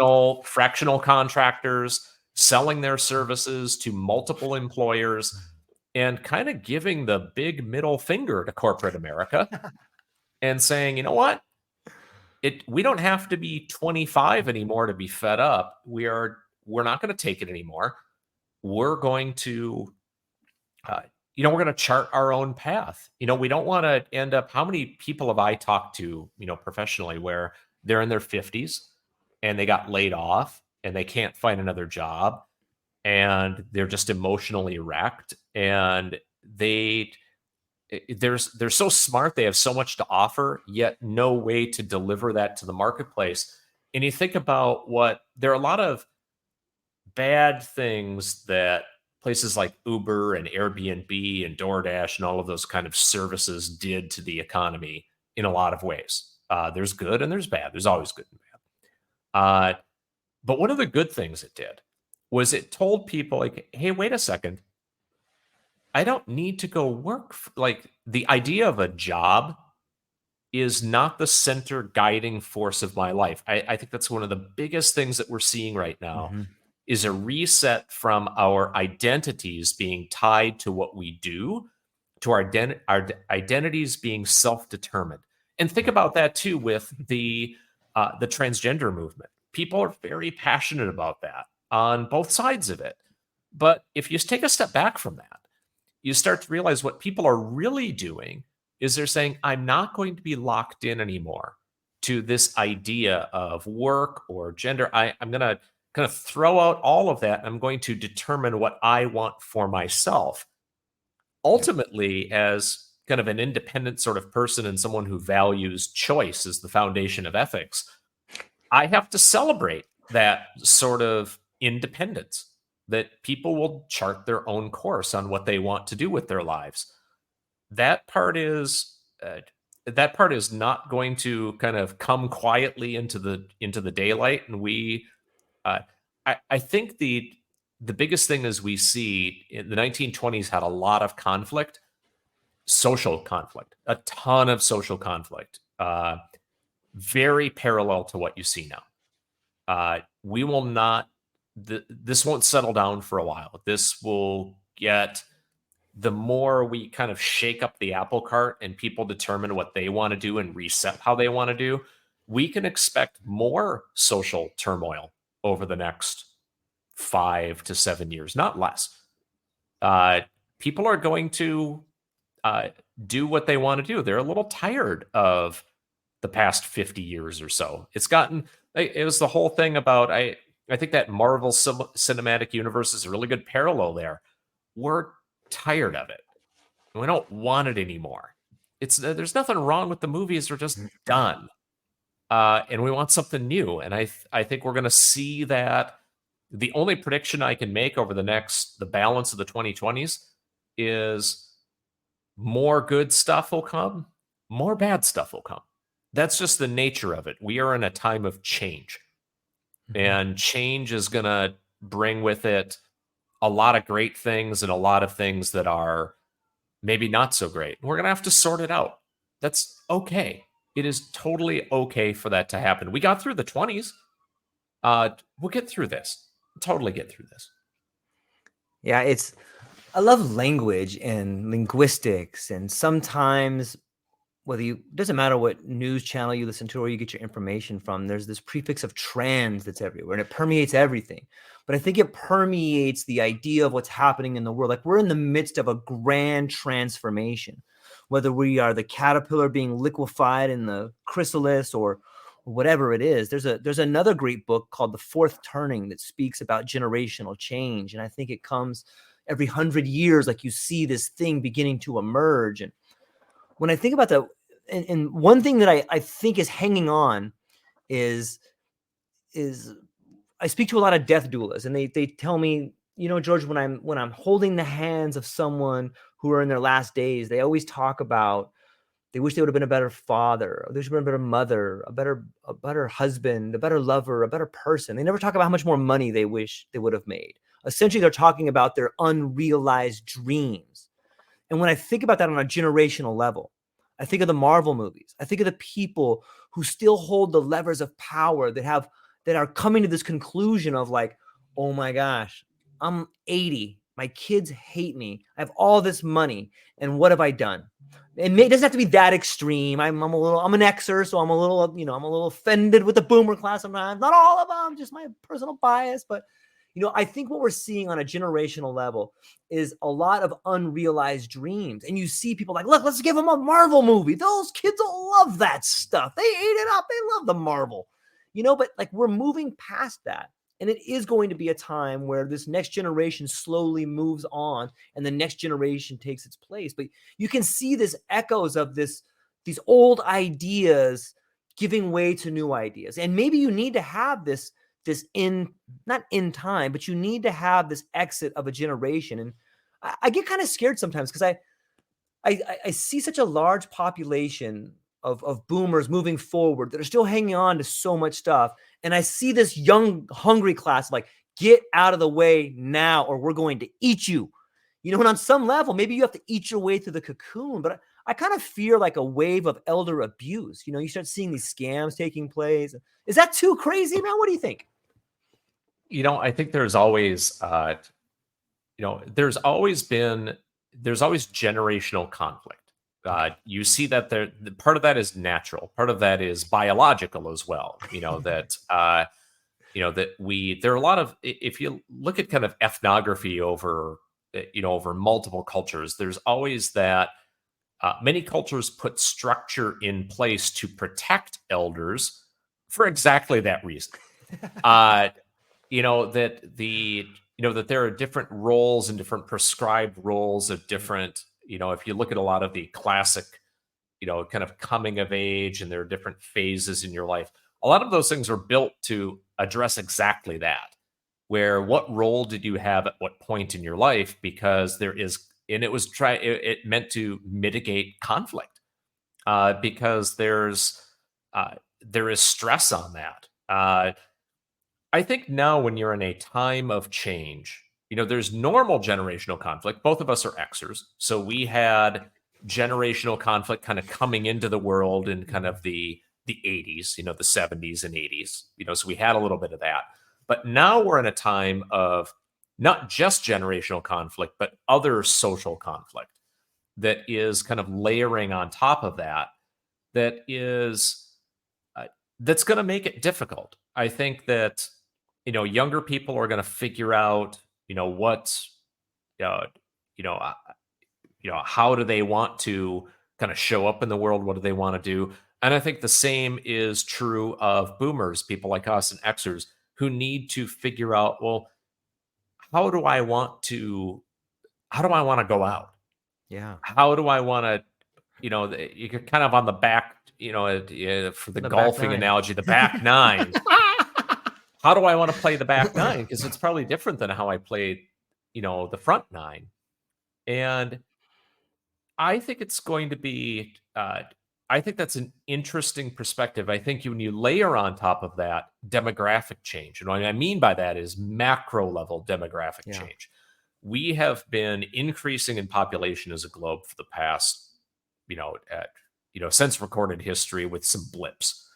fractional contractors, selling their services to multiple employers, and kind of giving the big middle finger to corporate America and saying, you know what? We don't have to be 25 anymore to be fed up. We're not going to take it anymore. We're going to we're going to chart our own path. We don't want to end up. How many people have I talked to, professionally, where they're in their 50s and they got laid off and they can't find another job and they're just emotionally wrecked, and they're so smart, they have so much to offer, yet no way to deliver that to the marketplace. And you think about there are a lot of bad things that places like Uber and Airbnb and DoorDash and all of those kind of services did to the economy in a lot of ways. There's good and there's bad. There's always good and bad. But one of the good things it did was it told people, like, hey, wait a second. I don't need to go work. Like, the idea of a job is not the center guiding force of my life. I think that's one of the biggest things that we're seeing right now is a reset from our identities being tied to what we do, to our identities being self-determined. And think about that too with the transgender movement. People are very passionate about that on both sides of it. But if you take a step back from that, you start to realize what people are really doing is they're saying, I'm not going to be locked in anymore to this idea of work or gender. I'm going to kind of throw out all of that. I'm going to determine what I want for myself. Ultimately, as kind of an independent sort of person and someone who values choice as the foundation of ethics, I have to celebrate that sort of independence, that people will chart their own course on what they want to do with their lives. That part is that part is not going to kind of come quietly into the daylight. And uh, I think the biggest thing is we see in the 1920s had a lot of conflict, social conflict, a ton of social conflict, very parallel to what you see now. We will not, this won't settle down for a while. This will get, the more we kind of shake up the apple cart and people determine what they want to do and reset how they want to do, we can expect more social turmoil over the next 5 to 7 years, not less. People are going to do what they want to do. They're a little tired of the past 50 years or so. It was the whole thing about, I think that Marvel cinematic universe is a really good parallel there. We're tired of it. We don't want it anymore. There's nothing wrong with the movies. They're just done. And we want something new. And I think we're going to see that. The only prediction I can make over the balance of the 2020s is more good stuff will come, more bad stuff will come. That's just the nature of it. We are in a time of change. And change is going to bring with it a lot of great things and a lot of things that are maybe not so great. We're going to have to sort it out. That's okay. It is totally okay for that to happen. We got through the 20s. We'll get through this. Totally get through this. Yeah, I love language and linguistics, and sometimes doesn't matter what news channel you listen to or you get your information from, there's this prefix of trans that's everywhere and it permeates everything. But I think it permeates the idea of what's happening in the world. Like, we're in the midst of a grand transformation, whether we are the caterpillar being liquefied in the chrysalis or whatever it is. There's another great book called The Fourth Turning that speaks about generational change. And I think it comes every 100 years, like you see this thing beginning to emerge. And when I think about and one thing that I think is hanging on is I speak to a lot of death doulas, and they tell me, George, when I'm holding the hands of someone who are in their last days, they always talk about, they wish they would have been a better father, they should have been a better mother, a better husband, a better lover, a better person. They never talk about how much more money they wish they would have made. Essentially, they're talking about their unrealized dreams. And when I think about that on a generational level, I think of the Marvel movies. I think of the people who still hold the levers of power that are coming to this conclusion of like, oh my gosh, I'm 80. My kids hate me. I have all this money. And what have I done? And it doesn't have to be that extreme. I'm an Xer, so I'm a little offended with the boomer class sometimes. Not all of them, just my personal bias. But, I think what we're seeing on a generational level is a lot of unrealized dreams. And you see people like, look, let's give them a Marvel movie. Those kids will love that stuff. They ate it up. They love the Marvel, but like, we're moving past that. And it is going to be a time where this next generation slowly moves on and the next generation takes its place. But you can see this echoes of these old ideas giving way to new ideas. And maybe you need to have this not in time, but you need to have this exit of a generation. And I get kind of scared sometimes because I see such a large population of boomers moving forward that are still hanging on to so much stuff. And I see this young, hungry class like, get out of the way now or we're going to eat you. And on some level, maybe you have to eat your way through the cocoon. But I kind of fear like a wave of elder abuse. You start seeing these scams taking place. Is that too crazy, man? What do you think? I think there's always there's always generational conflict. You see that part of that is natural, part of that is biological as well. That there are a lot of, if you look at kind of ethnography over multiple cultures, there's always that many cultures put structure in place to protect elders for exactly that reason. That there are different roles and different prescribed roles of different, if you look at a lot of the classic, kind of coming of age, and there are different phases in your life, a lot of those things are built to address exactly that. Where what role did you have at what point in your life? Because it meant to mitigate conflict. because there is stress on that. I think now when you're in a time of change, there's normal generational conflict. Both of us are Xers, so we had generational conflict kind of coming into the world in kind of the 80s, the 70s and 80s, so we had a little bit of that. But now we're in a time of not just generational conflict, but other social conflict that is kind of layering on top of that, that is that's going to make it difficult. I think that younger people are going to figure out what uh, you know uh, how do they want to kind of show up in the world, what do they want to do. And I think the same is true of boomers, people like us and Xers, who need to figure out, well, how do I want to go out? Yeah. How do I want to, you're kind of on the back, for the The back golfing nine. analogy, the back nine. How do I want to play the back nine? Because it's probably different than how I played, the front nine. And I think it's going to be, I think that's an interesting perspective. I think when you layer on top of that demographic change, and what I mean by that is macro level demographic change. We have been increasing in population as a globe for the past, since recorded history, with some blips,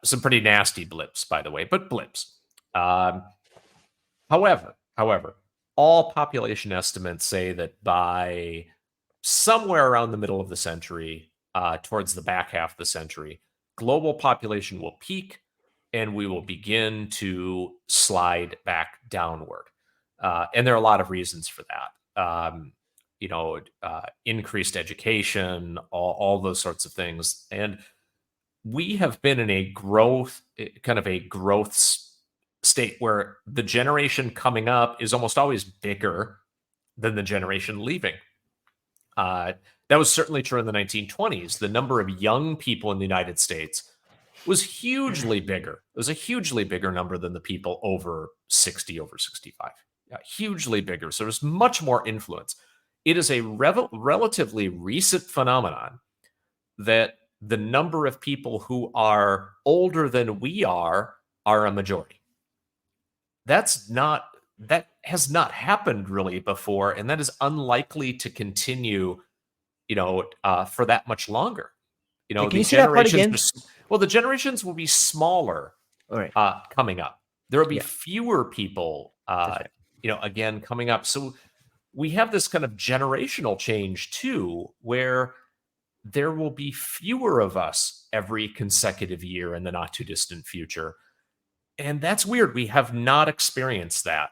some pretty nasty blips, by the way, but blips. However, all population estimates say that by somewhere around the middle of the century, towards the back half of the century, global population will peak and we will begin to slide back downward. And there are a lot of reasons for that. Increased education, all those sorts of things. And we have been in a growth state where the generation coming up is almost always bigger than the generation leaving. That was certainly true in the 1920s. The number of young people in the United States was hugely bigger. It was a hugely bigger number than the people over 60, over 65. Yeah, hugely bigger. So there's much more influence. It is a relatively recent phenomenon that the number of people who are older than we are a majority. That has not happened really before, and that is unlikely to continue, for that much longer. Can you say that part again? The generations will be smaller. All right. Coming up. There will be fewer people, again, coming up. So we have this kind of generational change too, where there will be fewer of us every consecutive year in the not too distant future. And that's weird. We have not experienced that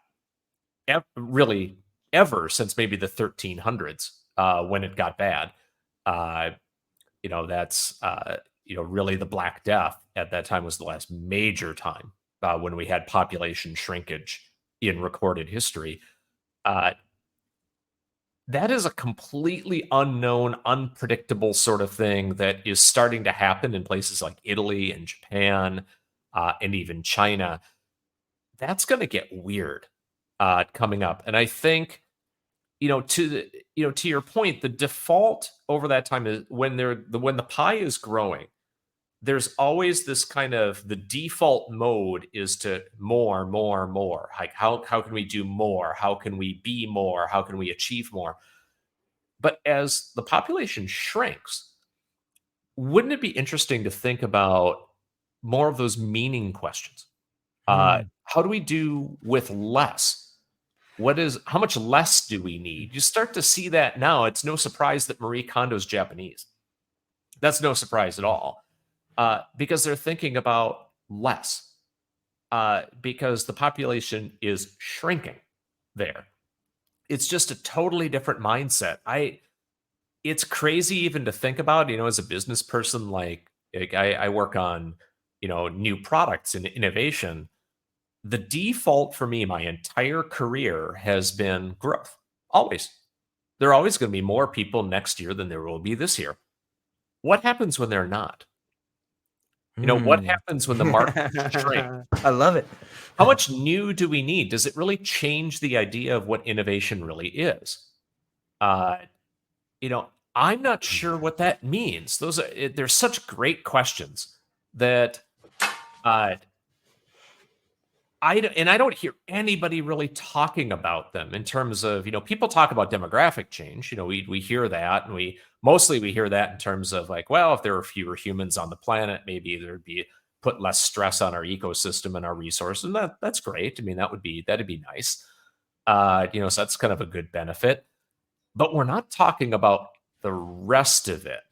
really ever since maybe the 1300s, when it got bad. That's really the Black Death at that time was the last major time when we had population shrinkage in recorded history. That is a completely unknown, unpredictable sort of thing that is starting to happen in places like Italy and Japan, and even China. That's going to get weird coming up. And I think, to your point, the default over that time is when the pie is growing, there's always this kind of, the default mode is to more. Like how can we do more? How can we be more? How can we achieve more? But as the population shrinks, wouldn't it be interesting to think about more of those meaning questions? How do we do with less? How much less do we need? You start to see that now. It's no surprise that Marie Kondo's Japanese. That's no surprise at all. Because they're thinking about less, because the population is shrinking there. It's just a totally different mindset. It's crazy even to think about, as a business person, like I work on, new products and innovation. The default for me, my entire career, has been growth. Always. There are always going to be more people next year than there will be this year. What happens when they're not? What happens when the market shrink? I love it. How much new do we need? Does it really change the idea of what innovation really is? I'm not sure what that means. They're such great questions that I don't hear anybody really talking about them in terms of, people talk about demographic change. We hear that, and we hear that in terms of like, well, if there were fewer humans on the planet, maybe there'd be put less stress on our ecosystem and our resources. And that's great. I mean, that'd be nice. So that's kind of a good benefit. But we're not talking about the rest of it.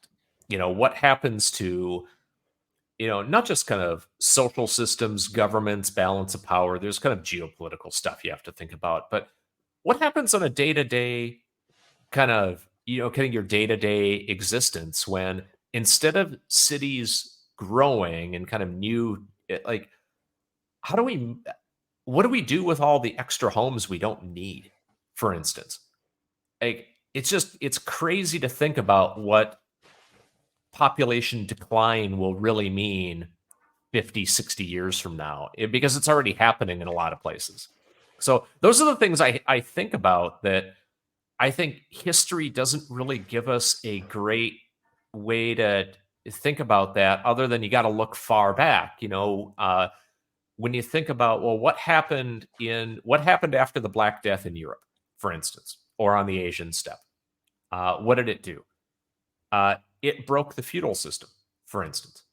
What happens to not just kind of social systems, governments, balance of power. There's kind of geopolitical stuff you have to think about. But what happens on a day to day kind of, kind of your day to day existence when instead of cities growing and kind of like, what do we do with all the extra homes we don't need, for instance? Like, it's crazy to think about what population decline will really mean 50, 60 years from now, because it's already happening in a lot of places. So those are the things I think about, that I think history doesn't really give us a great way to think about that, other than you got to look far back. When you think about, well, what happened after the Black Death in Europe, for instance, or on the Asian steppe? What did it do? It broke the feudal system, for instance.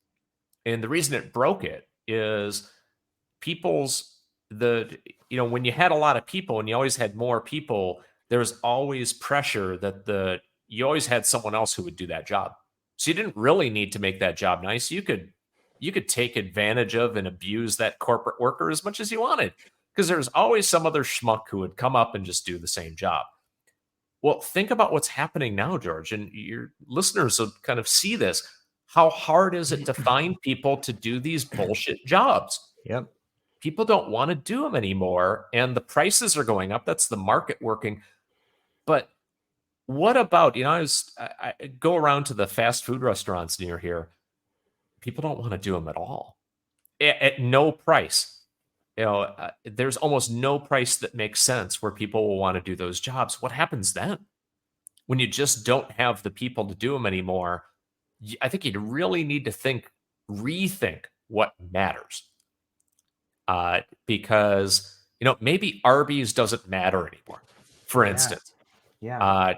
And the reason it broke it is when you had a lot of people and you always had more people, there was always pressure that you always had someone else who would do that job. So you didn't really need to make that job nice. You could take advantage of and abuse that corporate worker as much as you wanted, because there's always some other schmuck who would come up and just do the same job. Well, think about what's happening now, George, and your listeners will kind of see this. How hard is it to find people to do these bullshit jobs? Yep. People don't want to do them anymore, and the prices are going up. That's the market working. But what about, I go around to the fast food restaurants near here. People don't want to do them at all, at no price. There's almost no price that makes sense where people will want to do those jobs. What happens then when you just don't have the people to do them anymore? I think you'd really need to rethink what matters. Because, maybe Arby's doesn't matter anymore, for instance. Yeah.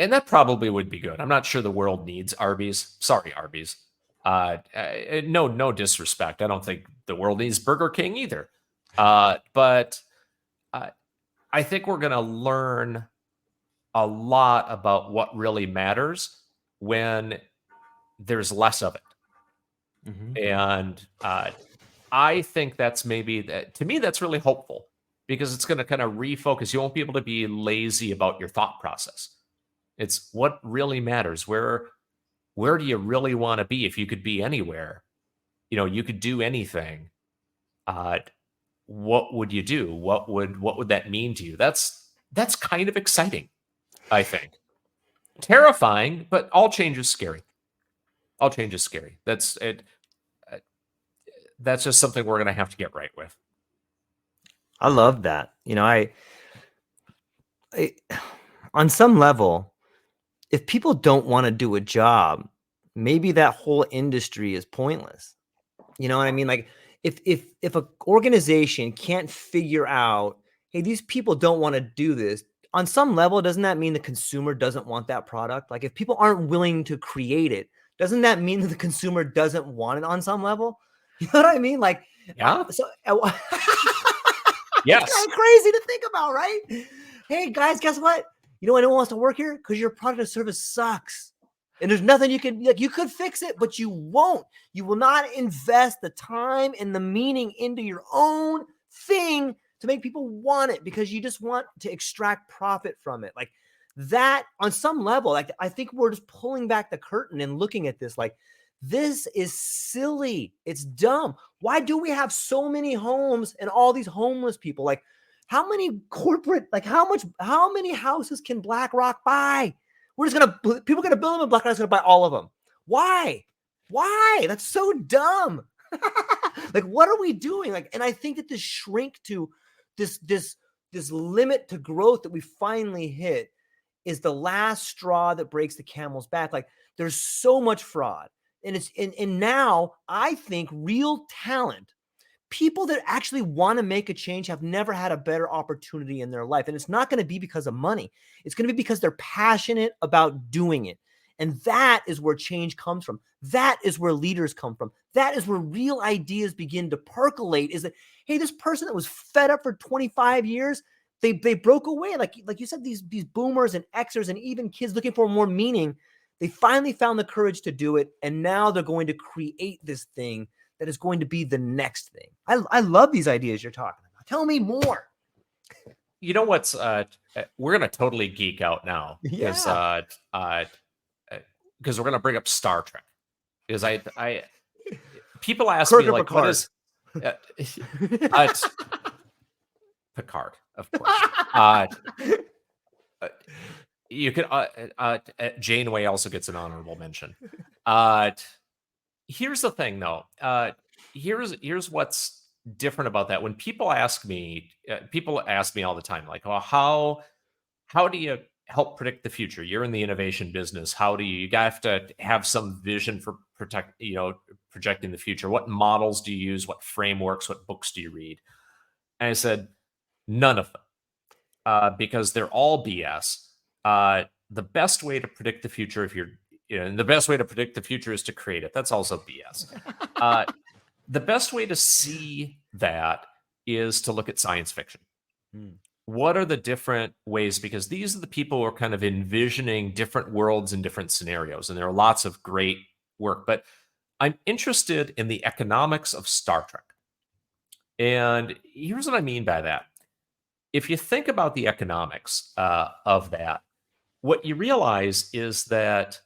And that probably would be good. I'm not sure the world needs Arby's. Sorry, Arby's. No disrespect. I don't think the world needs Burger King either. But I think we're going to learn a lot about what really matters when there's less of it. Mm-hmm. And I think to me, that's really hopeful, because it's going to kind of refocus. You won't be able to be lazy about your thought process. It's what really matters. Where do you really want to be? If you could be anywhere, you could do anything. What would you do? What would that mean to you? That's kind of exciting, I think. Terrifying, but all change is scary. All change is scary. That's it. That's just something we're going to have to get right with. I love that. I on some level, if people don't want to do a job, maybe that whole industry is pointless. You know what I mean? Like, if an organization can't figure out, hey, these people don't want to do this, on some level, doesn't that mean the consumer doesn't want that product? Like, if people aren't willing to create it, doesn't that mean that the consumer doesn't want it on some level? You know what I mean? Like, yeah. Yes. It's kind of crazy to think about, right? Hey, guys, guess what? No one wants to work here because your product or service sucks. And there's nothing you could fix it, but you won't. You will not invest the time and the meaning into your own thing to make people want it, because you just want to extract profit from it. Like that, on some level, like I think we're just pulling back the curtain and looking at this like, this is silly. It's dumb. Why do we have so many homes and all these homeless people? Like, how many how many houses can BlackRock buy? People are gonna build them and BlackRock's gonna buy all of them. Why? That's so dumb. Like, what are we doing? Like, and I think that this shrink to this limit to growth that we finally hit is the last straw that breaks the camel's back. Like there's so much fraud. And and now I think real talent, people that actually want to make a change, have never had a better opportunity in their life. And it's not going to be because of money. It's going to be because they're passionate about doing it. And that is where change comes from. That is where leaders come from. That is where real ideas begin to percolate. Is that, hey, this person that was fed up for 25 years, they broke away. Like you said, these boomers and Xers and even kids looking for more meaning, they finally found the courage to do it. And now they're going to create this thing that is going to be the next thing. I love these ideas you're talking about. Tell me more. You know what's we're gonna totally geek out now because because we're gonna bring up Star Trek. Because I people ask Kirk me or like, Picard? what is Picard, of course. You can Janeway also gets an honorable mention. Here's the thing, though. Here's what's different about that. When people ask me all the time, like, "Well, how do you help predict the future? You're in the innovation business. How do you have to have some vision for projecting the future? What models do you use? What frameworks? What books do you read?" And I said, none of them, because they're all BS. The best way to predict the future, and the best way to predict the future is to create it. That's also BS. The best way to see that is to look at science fiction. What are the different ways? Because these are the people who are kind of envisioning different worlds and different scenarios. And there are lots of great work. But I'm interested in the economics of Star Trek. And here's what I mean by that. If you think about the economics of that, what you realize is that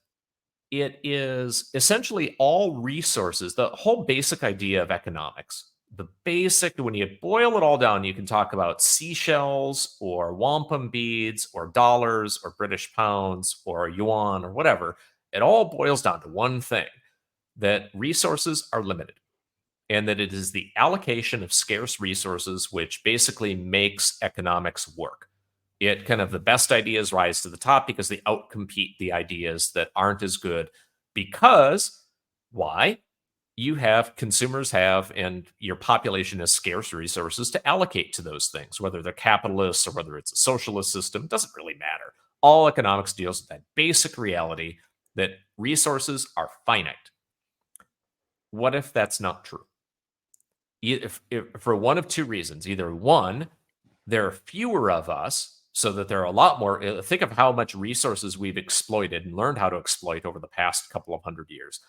it is essentially all resources. The whole basic idea of economics, when you boil it all down, you can talk about seashells or wampum beads or dollars or British pounds or yuan or whatever. It all boils down to one thing, that resources are limited, and that it is the allocation of scarce resources which basically makes economics work. It kind of, the best ideas rise to the top because they outcompete the ideas that aren't as good. Because why? Consumers have, and your population has scarce resources to allocate to those things, whether they're capitalists or whether it's a socialist system, doesn't really matter. All economics deals with that basic reality that resources are finite. What if that's not true? If for one of two reasons. Either one, there are fewer of us, so that there are a lot more. Think of how much resources we've exploited and learned how to exploit over the past couple of 100 years.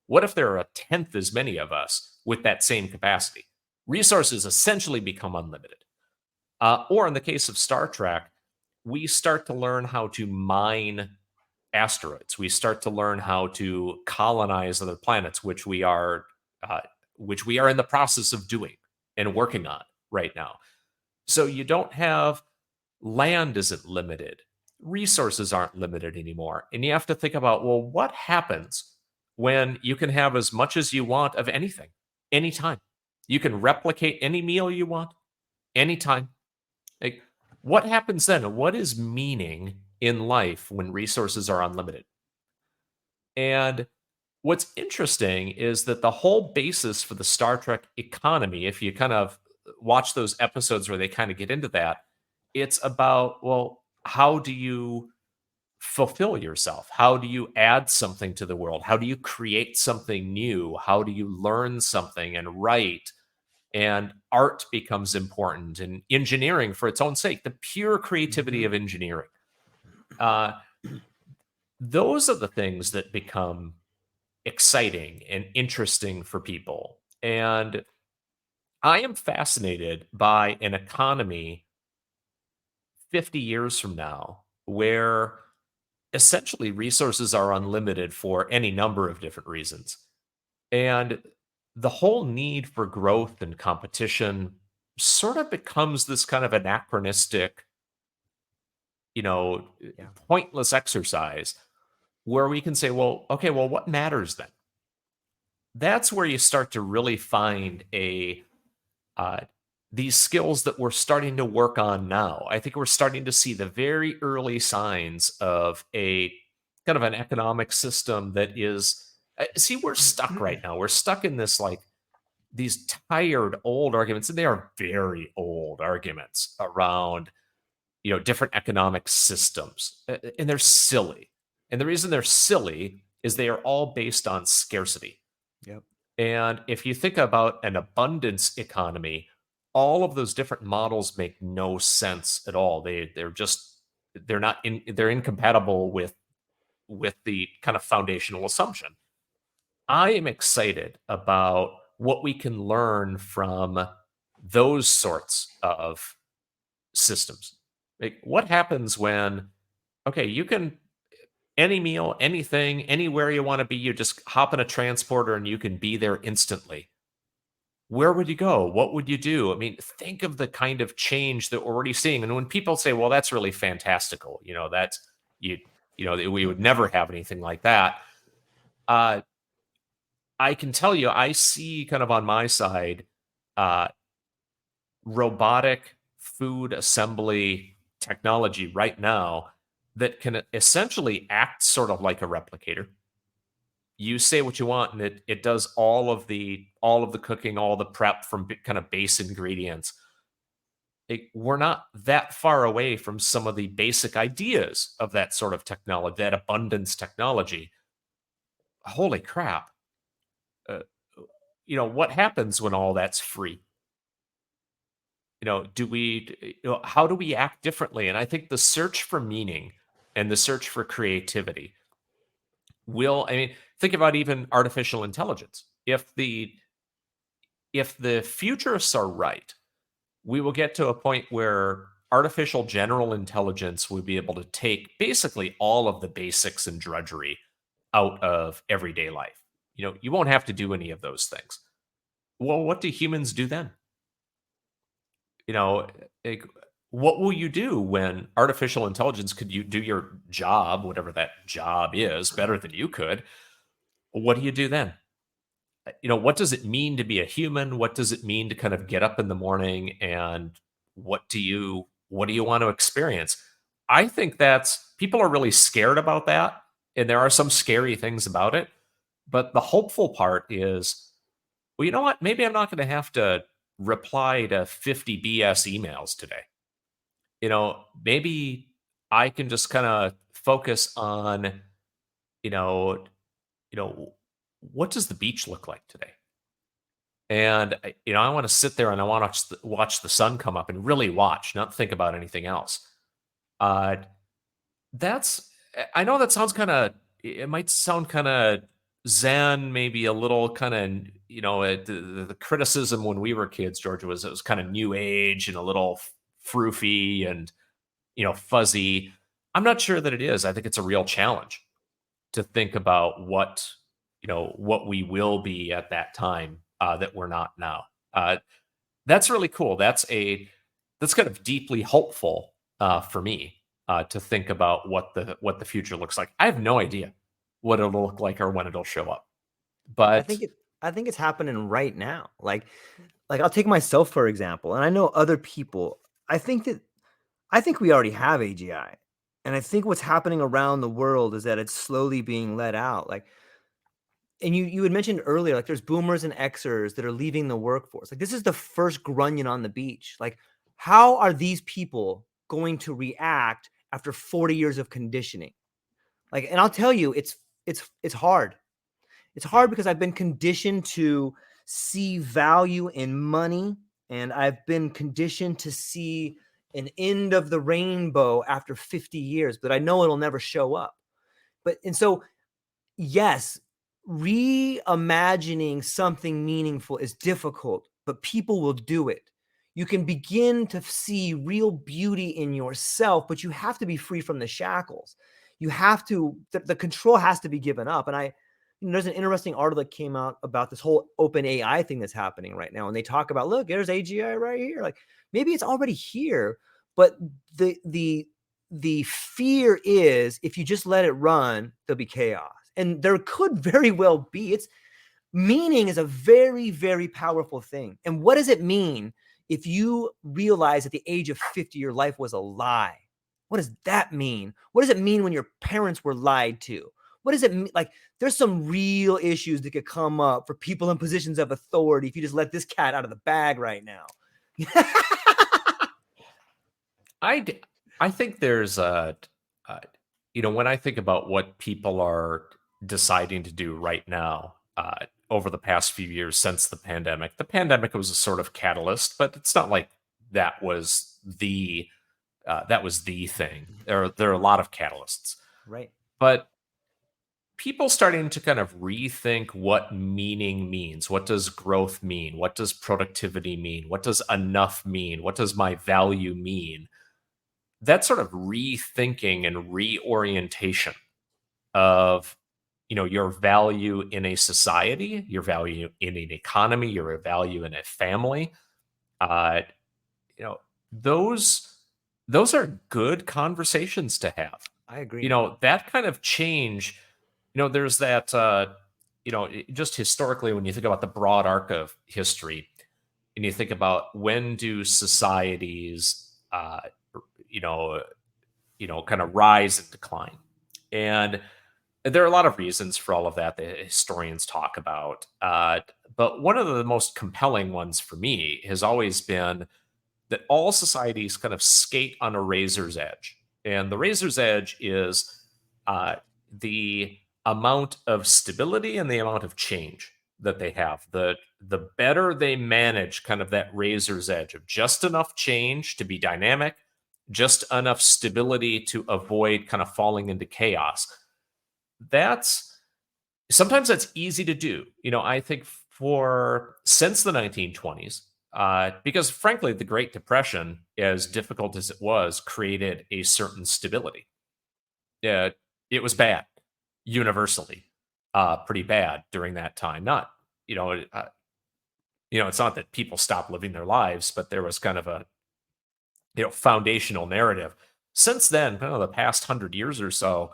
What if there are a tenth as many of us with that same capacity? Resources essentially become unlimited. Or in the case of Star Trek, we start to learn how to mine asteroids. We start to learn how to colonize other planets, which we are in the process of doing and working on right now. So you don't have, land isn't limited, resources aren't limited anymore. And you have to think about, well, what happens when you can have as much as you want of anything, anytime? You can replicate any meal you want, anytime. Like, what happens then? What is meaning in life when resources are unlimited? And what's interesting is that the whole basis for the Star Trek economy, if you kind of watch those episodes where they kind of get into that, it's about, well, how do you fulfill yourself? How do you add something to the world? How do you create something new? How do you learn something and write? And art becomes important, and engineering for its own sake, the pure creativity of engineering. Those are the things that become exciting and interesting for people. And I am fascinated by an economy 50 years from now where essentially resources are unlimited for any number of different reasons. And the whole need for growth and competition sort of becomes this kind of anachronistic, pointless exercise where we can say, well, okay, well, what matters then? That's where you start to really find a these skills that we're starting to work on now. I think we're starting to see the very early signs of a kind of an economic system that is see, we're stuck right now. We're stuck in this like these tired old arguments, and they are very old arguments around different economic systems, and they're silly. And the reason they're silly is they are all based on scarcity. Yep. And if you think about an abundance economy, all of those different models make no sense at all. They're incompatible with the kind of foundational assumption. I am excited about what we can learn from those sorts of systems. Like, what happens when, okay, you can any meal, anything, anywhere you want to be, you just hop in a transporter and you can be there instantly. Where would you go? What would you do? I mean, think of the kind of change that we're already seeing. And when people say, well, that's really fantastical, that's you, we would never have anything like that. I can tell you, I see kind of on my side, robotic food assembly technology right now that can essentially act sort of like a replicator. You say what you want, and it does all of the cooking, all the prep from kind of base ingredients. We're not that far away from some of the basic ideas of that sort of technology, that abundance technology. Holy crap! What happens when all that's free? How do we act differently? And I think the search for meaning and the search for creativity think about even artificial intelligence. If the futurists are right, we will get to a point where artificial general intelligence will be able to take basically all of the basics and drudgery out of everyday life. You won't have to do any of those things. Well, what do humans do then? Like, what will you do when artificial intelligence could you do your job, whatever that job is, better than you could? What do you do then? What does it mean to be a human? What does it mean to kind of get up in the morning, and what do you want to experience? I think that's people are really scared about that, and there are some scary things about it. But the hopeful part is, well, you know what? Maybe I'm not going to have to reply to 50 BS emails today. Maybe I can just kind of focus on, you know, what does the beach look like today? And I want to sit there and I want to watch the sun come up and really watch, not think about anything else. Uh, that's I know that sounds kind of it might sound kind of zen, maybe a little kind of the criticism when we were kids, Georgia, was it was kind of new age and a little froofy and fuzzy. I'm not sure that it is. I think it's a real challenge to think about what we will be at that time that we're not now. That's really cool. That's kind of deeply hopeful for me to think about what the future looks like. I have no idea what it'll look like or when it'll show up, but I think it's happening right now. Like I'll take myself for example, and I know other people. I think we already have AGI, and I think what's happening around the world is that it's slowly being let out. Like, and you had mentioned earlier, like there's boomers and Xers that are leaving the workforce. Like this is the first grunion on the beach. Like, how are these people going to react after 40 years of conditioning? Like, and I'll tell you, it's hard. It's hard because I've been conditioned to see value in money, and I've been conditioned to see an end of the rainbow after 50 years, but I know it'll never show up. And so, yes, reimagining something meaningful is difficult, but people will do it. You can begin to see real beauty in yourself, but you have to be free from the shackles. You have to, the control has to be given up. And there's an interesting article that came out about this whole open AI thing that's happening right now. And they talk about, look, there's AGI right here. Like maybe it's already here, but the fear is if you just let it run, there'll be chaos. And there could very well be. Meaning is a very, very powerful thing. And what does it mean if you realize at the age of 50 your life was a lie, what does that mean? What does it mean when your parents were lied to? What does it mean? Like, there's some real issues that could come up for people in positions of authority if you just let this cat out of the bag right now. I think there's when I think about what people are deciding to do right now, over the past few years since the pandemic was a sort of catalyst, but it's not like that was the thing. There are a lot of catalysts, Right. but people starting to kind of rethink what meaning means. What does growth mean? What does productivity mean? What does enough mean? What does my value mean? That sort of rethinking and reorientation of your value in a society, your value in an economy, your value in a family, uh you know those are good conversations to have. I agree. That kind of change, there's that just historically, when you think about the broad arc of history and you think about when do societies you know kind of rise and decline. And there are a lot of reasons for all of that that historians talk about. But one of the most compelling ones for me has always been that all societies kind of skate on a razor's edge. And the razor's edge is the amount of stability and the amount of change that they have. The better they manage kind of that razor's edge of just enough change to be dynamic, just enough stability to avoid kind of falling into chaos. That's easy to do. I think for since the 1920s, because frankly, the Great Depression, as difficult as it was, created a certain stability. Yeah, it was bad, universally, pretty bad during that time. Not, it's not that people stopped living their lives, but there was kind of a, foundational narrative. Since then, the past 100 years or so,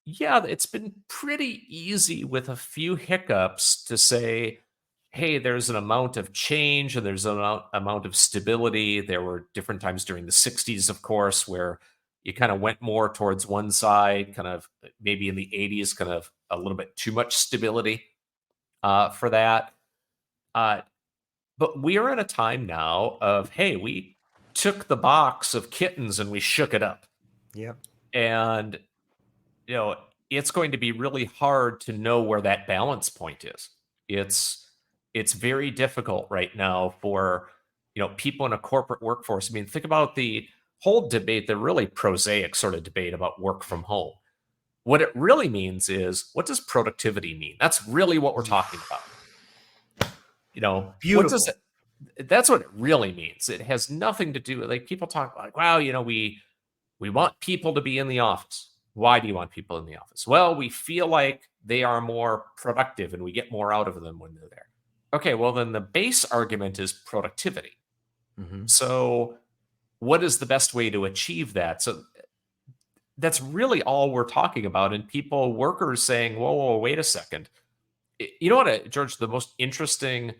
yeah, it's been pretty easy with a few hiccups to say, hey, there's an amount of change and there's an amount of stability. There were different times during the 60s, of course, where you kind of went more towards one side, kind of maybe in the 80s, kind of a little bit too much stability for that. But we are at a time now of, hey, we took the box of kittens and we shook it up. Yeah. And you know, it's going to be really hard to know where that balance point is. It's very difficult right now for people in a corporate workforce. I mean, think about the whole debate, the really prosaic sort of debate about work from home. What it really means is, what does productivity mean? That's really what we're talking about. What does Beautiful. it, that's what it really means. It has nothing to do with, like, people talk like, wow, we want people to be in the office. Why do you want people in the office? Well, we feel like they are more productive and we get more out of them when they're there. Okay, well, then the base argument is productivity. Mm-hmm. So, what is the best way to achieve that? So, that's really all we're talking about. And workers saying, whoa, wait a second. You know what, George, the most interesting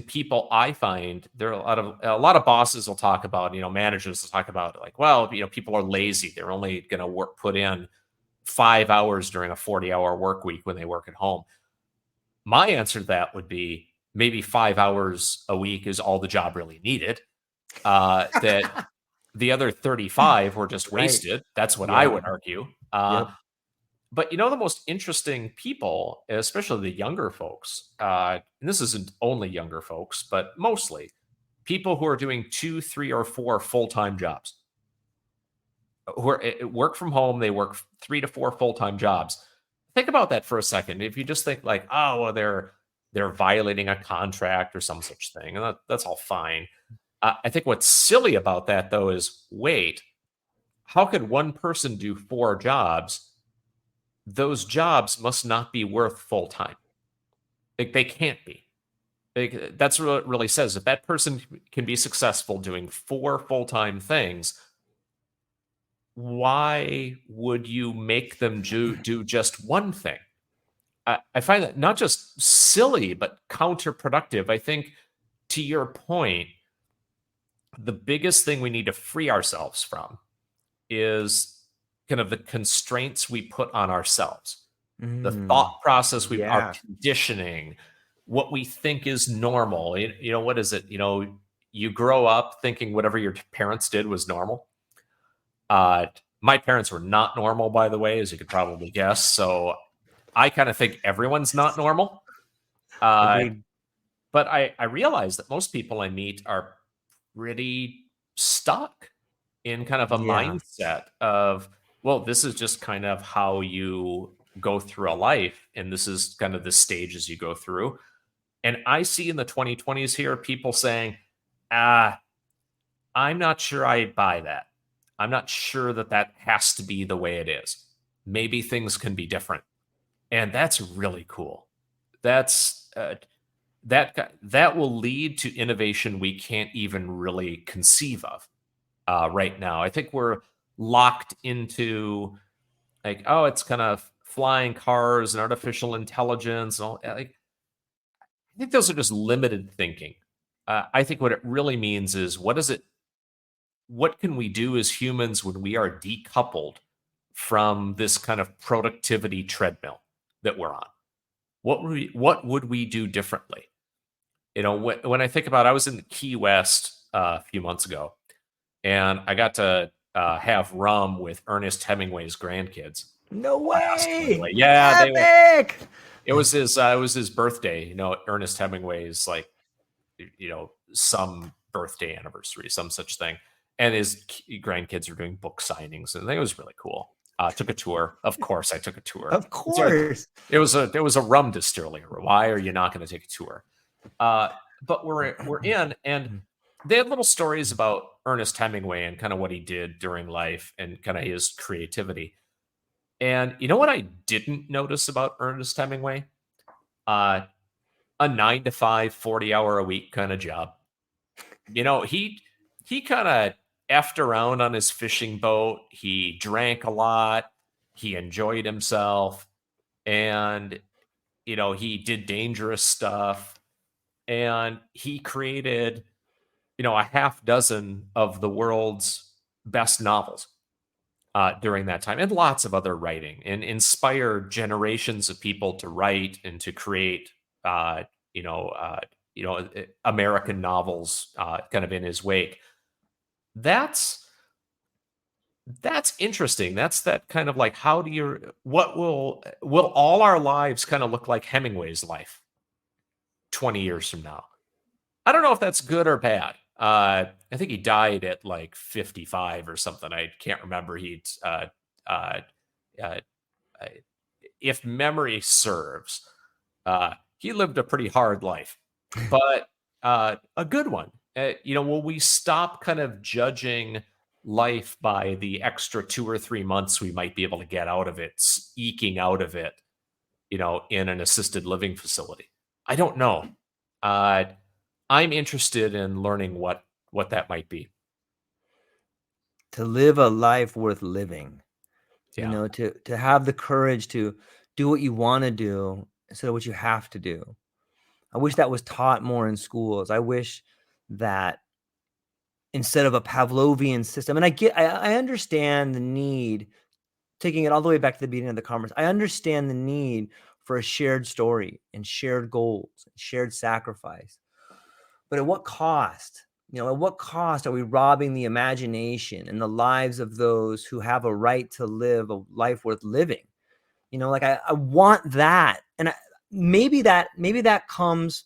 people I find, there are a lot of bosses will talk about, managers will talk about, like, well, people are lazy. They're only going to put in 5 hours during a 40-hour work week when they work at home. My answer to that would be maybe 5 hours a week is all the job really needed. That the other 35 were just Right. wasted. That's what I Yeah. would argue. Yep. But the most interesting people, especially the younger folks, and this isn't only younger folks, but mostly people who are doing 2, 3, or 4 full-time jobs, who work from home, they work 3 to 4 full-time jobs. Think about that for a second. If you just think like, oh, well, they're violating a contract or some such thing, and that's all fine. I think what's silly about that, though, is, wait, how could one person do 4 jobs? Those jobs must not be worth full time. Like, they can't be. Like, that's what it really says. If that person can be successful doing 4 full time things, why would you make them do just one thing? I find that not just silly, but counterproductive. I think, to your point, the biggest thing we need to free ourselves from is kind of the constraints we put on ourselves, the Mm, thought process our yeah. conditioning, what we think is normal. What is it? You grow up thinking whatever your parents did was normal. Uh, my parents were not normal, by the way, as you could probably guess. So I kind of think everyone's not normal. Uh, Agreed. but I realize that most people I meet are pretty stuck in kind of a Yeah. mindset of, well, this is just kind of how you go through a life, and this is kind of the stages you go through. And I see in the 2020s here people saying, ah, I'm not sure I buy that. I'm not sure that that has to be the way it is. Maybe things can be different. And that's really cool. That's that will lead to innovation we can't even really conceive of right now. I think we're locked into, like, oh, it's kind of flying cars and artificial intelligence and all. Like, I think those are just limited thinking. I think what it really means is, what can we do as humans when we are decoupled from this kind of productivity treadmill that we're on? What would we do differently? When I think about, I was in Key West a few months ago, and I got to have rum with Ernest Hemingway's grandkids. No Blast, by the way. way. Yeah, they were. Epic. It was his birthday. Ernest Hemingway's, like, some birthday anniversary, some such thing, and his grandkids were doing book signings, and it was really cool. Took a tour. Of course, I took a tour. Of course. It was a rum distillery. Why are you not going to take a tour? But we're in, and they had little stories about Ernest Hemingway and kind of what he did during life and kind of his creativity. And you know what I didn't notice about Ernest Hemingway? Uh, a 9 to 5, 40-hour a week kind of job. He kind of effed around on his fishing boat. He drank a lot. He enjoyed himself, and he did dangerous stuff, and he created a half dozen of the world's best novels during that time, and lots of other writing, and inspired generations of people to write and to create uh, you know uh, American novels kind of in his wake. That's interesting. That's that kind of like, what will all our lives kind of look like Hemingway's life 20 years from now? I don't know if that's good or bad. I think he died at like 55 or something. I can't remember. Uh, uh, if memory serves, he lived a pretty hard life, but a good one. Will we stop kind of judging life by the extra 2 or 3 months we might be able to get out of it, eking out of it, in an assisted living facility? I don't know. I'm interested in learning what that might be. To live a life worth living, Yeah. to have the courage to do what you want to do instead of what you have to do. I wish that was taught more in schools. I wish that instead of a Pavlovian system, and I understand the need, taking it all the way back to the beginning of the conference, I understand the need for a shared story and shared goals, and shared sacrifice. But at what cost? At what cost are we robbing the imagination and the lives of those who have a right to live a life worth living? Like I want that. And maybe that comes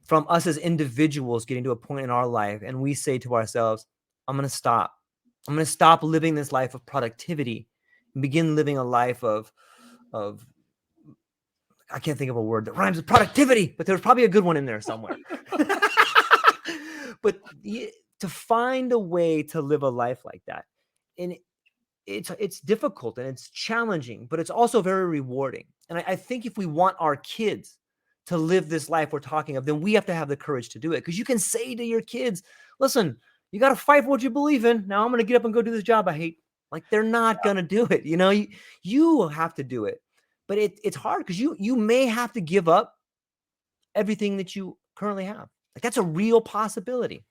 from us as individuals getting to a point in our life, and we say to ourselves, I'm going to stop. I'm going to stop living this life of productivity and begin living a life of I can't think of a word that rhymes with productivity, but there's probably a good one in there somewhere. But to find a way to live a life like that, and it's difficult and it's challenging, but it's also very rewarding. And I think if we want our kids to live this life we're talking of, then we have to have the courage to do it. Because you can say to your kids, listen, you got to fight for what you believe in. Now I'm going to get up and go do this job I hate. Like, they're not going to do it. You have to do it. but it's hard because you may have to give up everything that you currently have. Like that's a real possibility.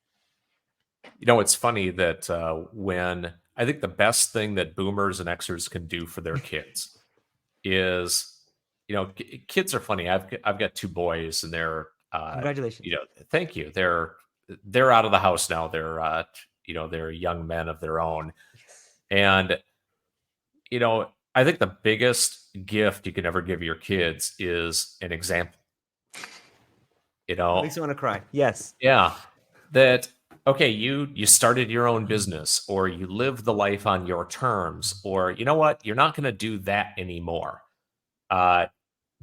It's funny that when I think the best thing that boomers and Xers can do for their kids is, kids are funny. I've got two boys, and they're, Congratulations. thank you. They're out of the house now. They're young men of their own, and I think the biggest gift you can ever give your kids is an example. Makes me want to cry. Yes. Yeah. That okay, you started your own business, or you live the life on your terms, or you know what, you're not going to do that anymore. Uh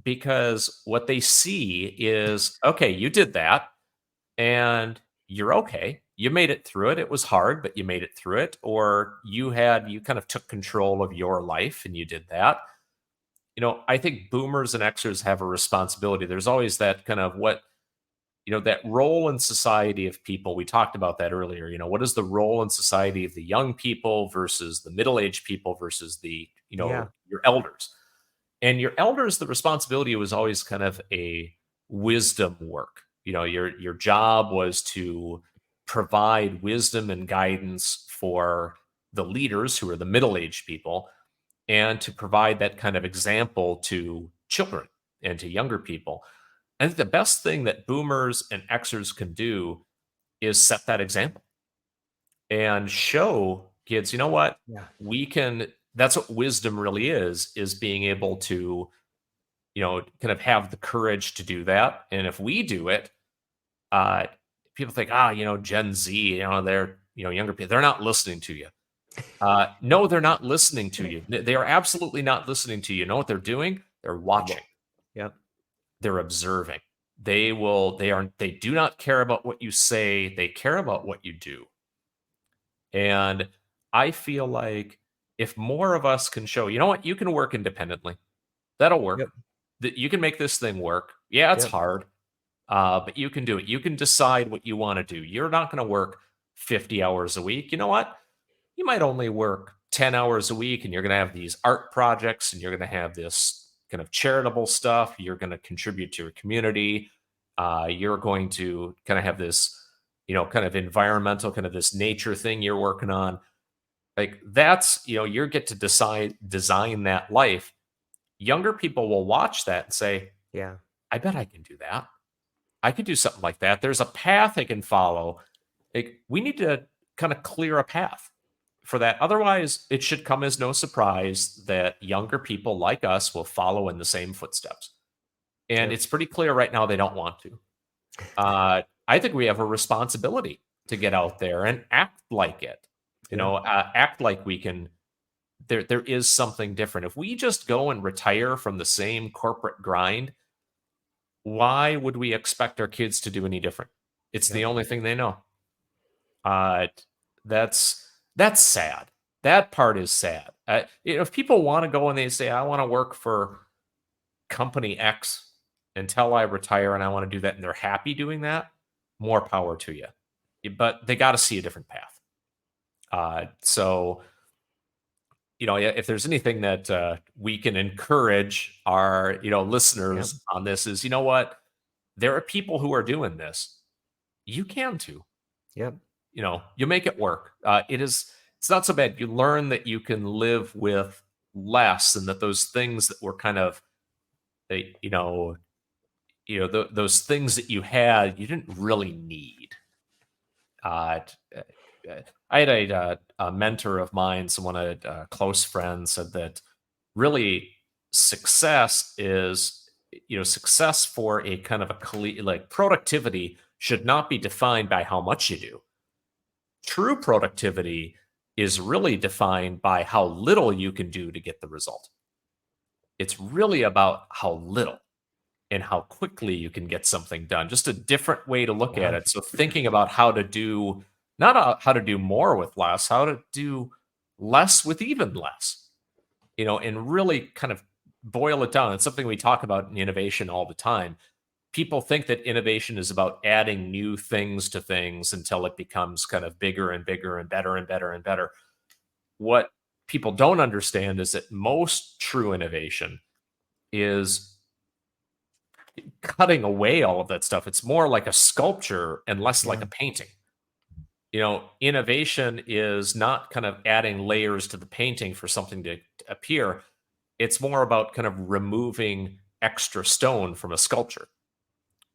because what they see is, okay, you did that and you're okay. You made it through it. It was hard, but you made it through it. Or you kind of took control of your life and you did that. I think boomers and Xers have a responsibility. There's always that kind of that role in society of people. We talked about that earlier. What is the role in society of the young people versus the middle-aged people versus the, Yeah. your elders. And your elders, the responsibility was always kind of a wisdom work. Your job was to provide wisdom and guidance for the leaders, who are the middle-aged people, and to provide that kind of example to children and to younger people. I think the best thing that boomers and Xers can do is set that example and show kids, you know what? Yeah. That's what wisdom really is being able to, kind of have the courage to do that. And if we do it, uh, people think, Gen Z, they're, younger people, they're not listening to you. No, they're not listening to you. They are absolutely not listening to you. You know what they're doing? They're watching. Yep. They're observing. They do not care about what you say. They care about what you do. And I feel like if more of us can show, you know what, you can work independently. That'll work. Yep. That you can make this thing work. Yeah, it's Yep. hard. But you can do it. You can decide what you want to do. You're not going to work 50 hours a week. You know what? You might only work 10 hours a week, and you're going to have these art projects, and you're going to have this kind of charitable stuff. You're going to contribute to your community. You're going to kind of have this, kind of environmental, kind of this nature thing you're working on. Like that's, you get to design that life. Younger people will watch that and say, Yeah. I bet I can do that. I could do something like that. There's a path I can follow. Like we need to kind of clear a path for that. Otherwise, it should come as no surprise that younger people like us will follow in the same footsteps. And Yep. it's pretty clear right now they don't want to. I think we have a responsibility to get out there and act like it. Act like we can. There is something different. If we just go and retire from the same corporate grind, why would we expect our kids to do any different? It's the only thing they know. That's sad. That part is sad. If people want to go and they say, I want to work for company X until I retire and I want to do that, and they're happy doing that, more power to you. But they got to see a different path. So, if there's anything that we can encourage our, listeners on this is, you know what? There are people who are doing this. You can too. Yep. You make it work. It's not so bad. You learn that you can live with less, and that those things that were kind of, those things that you had, you didn't really need. I had a mentor of mine, someone, a close friend, said that really success is, success for a kind of like productivity should not be defined by how much you do. True productivity is really defined by how little you can do to get the result. It's really about how little and how quickly you can get something done. Just a different way to look at it. So thinking about how to do, not how to do more with less, how to do less with even less, and really kind of boil it down. It's something we talk about in innovation all the time. People think that innovation is about adding new things to things until it becomes kind of bigger and bigger and better and better and better. What people don't understand is that most true innovation is cutting away all of that stuff. It's more like a sculpture and less like Yeah. a painting. Innovation is not kind of adding layers to the painting for something to appear. It's more about kind of removing extra stone from a sculpture.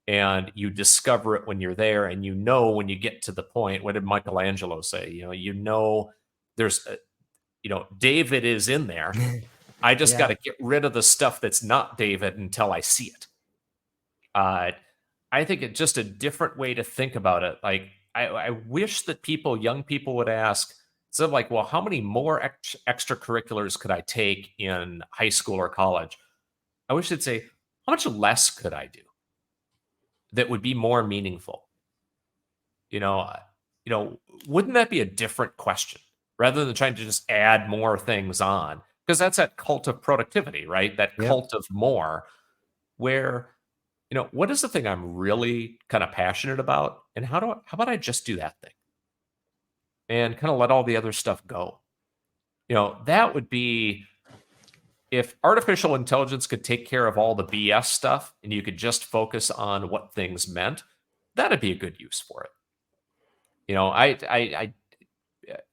And you discover it when you're there, and when you get to the point. What did Michelangelo say? There's David is in there. I just got Yeah. to get rid of the stuff that's not David until I see it. Uh, I think it's just a different way to think about it. Like, I wish that young people would ask, instead of like, well, how many more extracurriculars could I take in high school or college? I wish they'd say, how much less could I do that would be more meaningful? You know, uh, wouldn't that be a different question rather than trying to just add more things on? Because that's that cult of productivity, right? That Yep. cult of more, where what is the thing I'm really kind of passionate about, and how about I just do that thing and kind of let all the other stuff go? That would be, if artificial intelligence could take care of all the BS stuff and you could just focus on what things meant, that'd be a good use for it.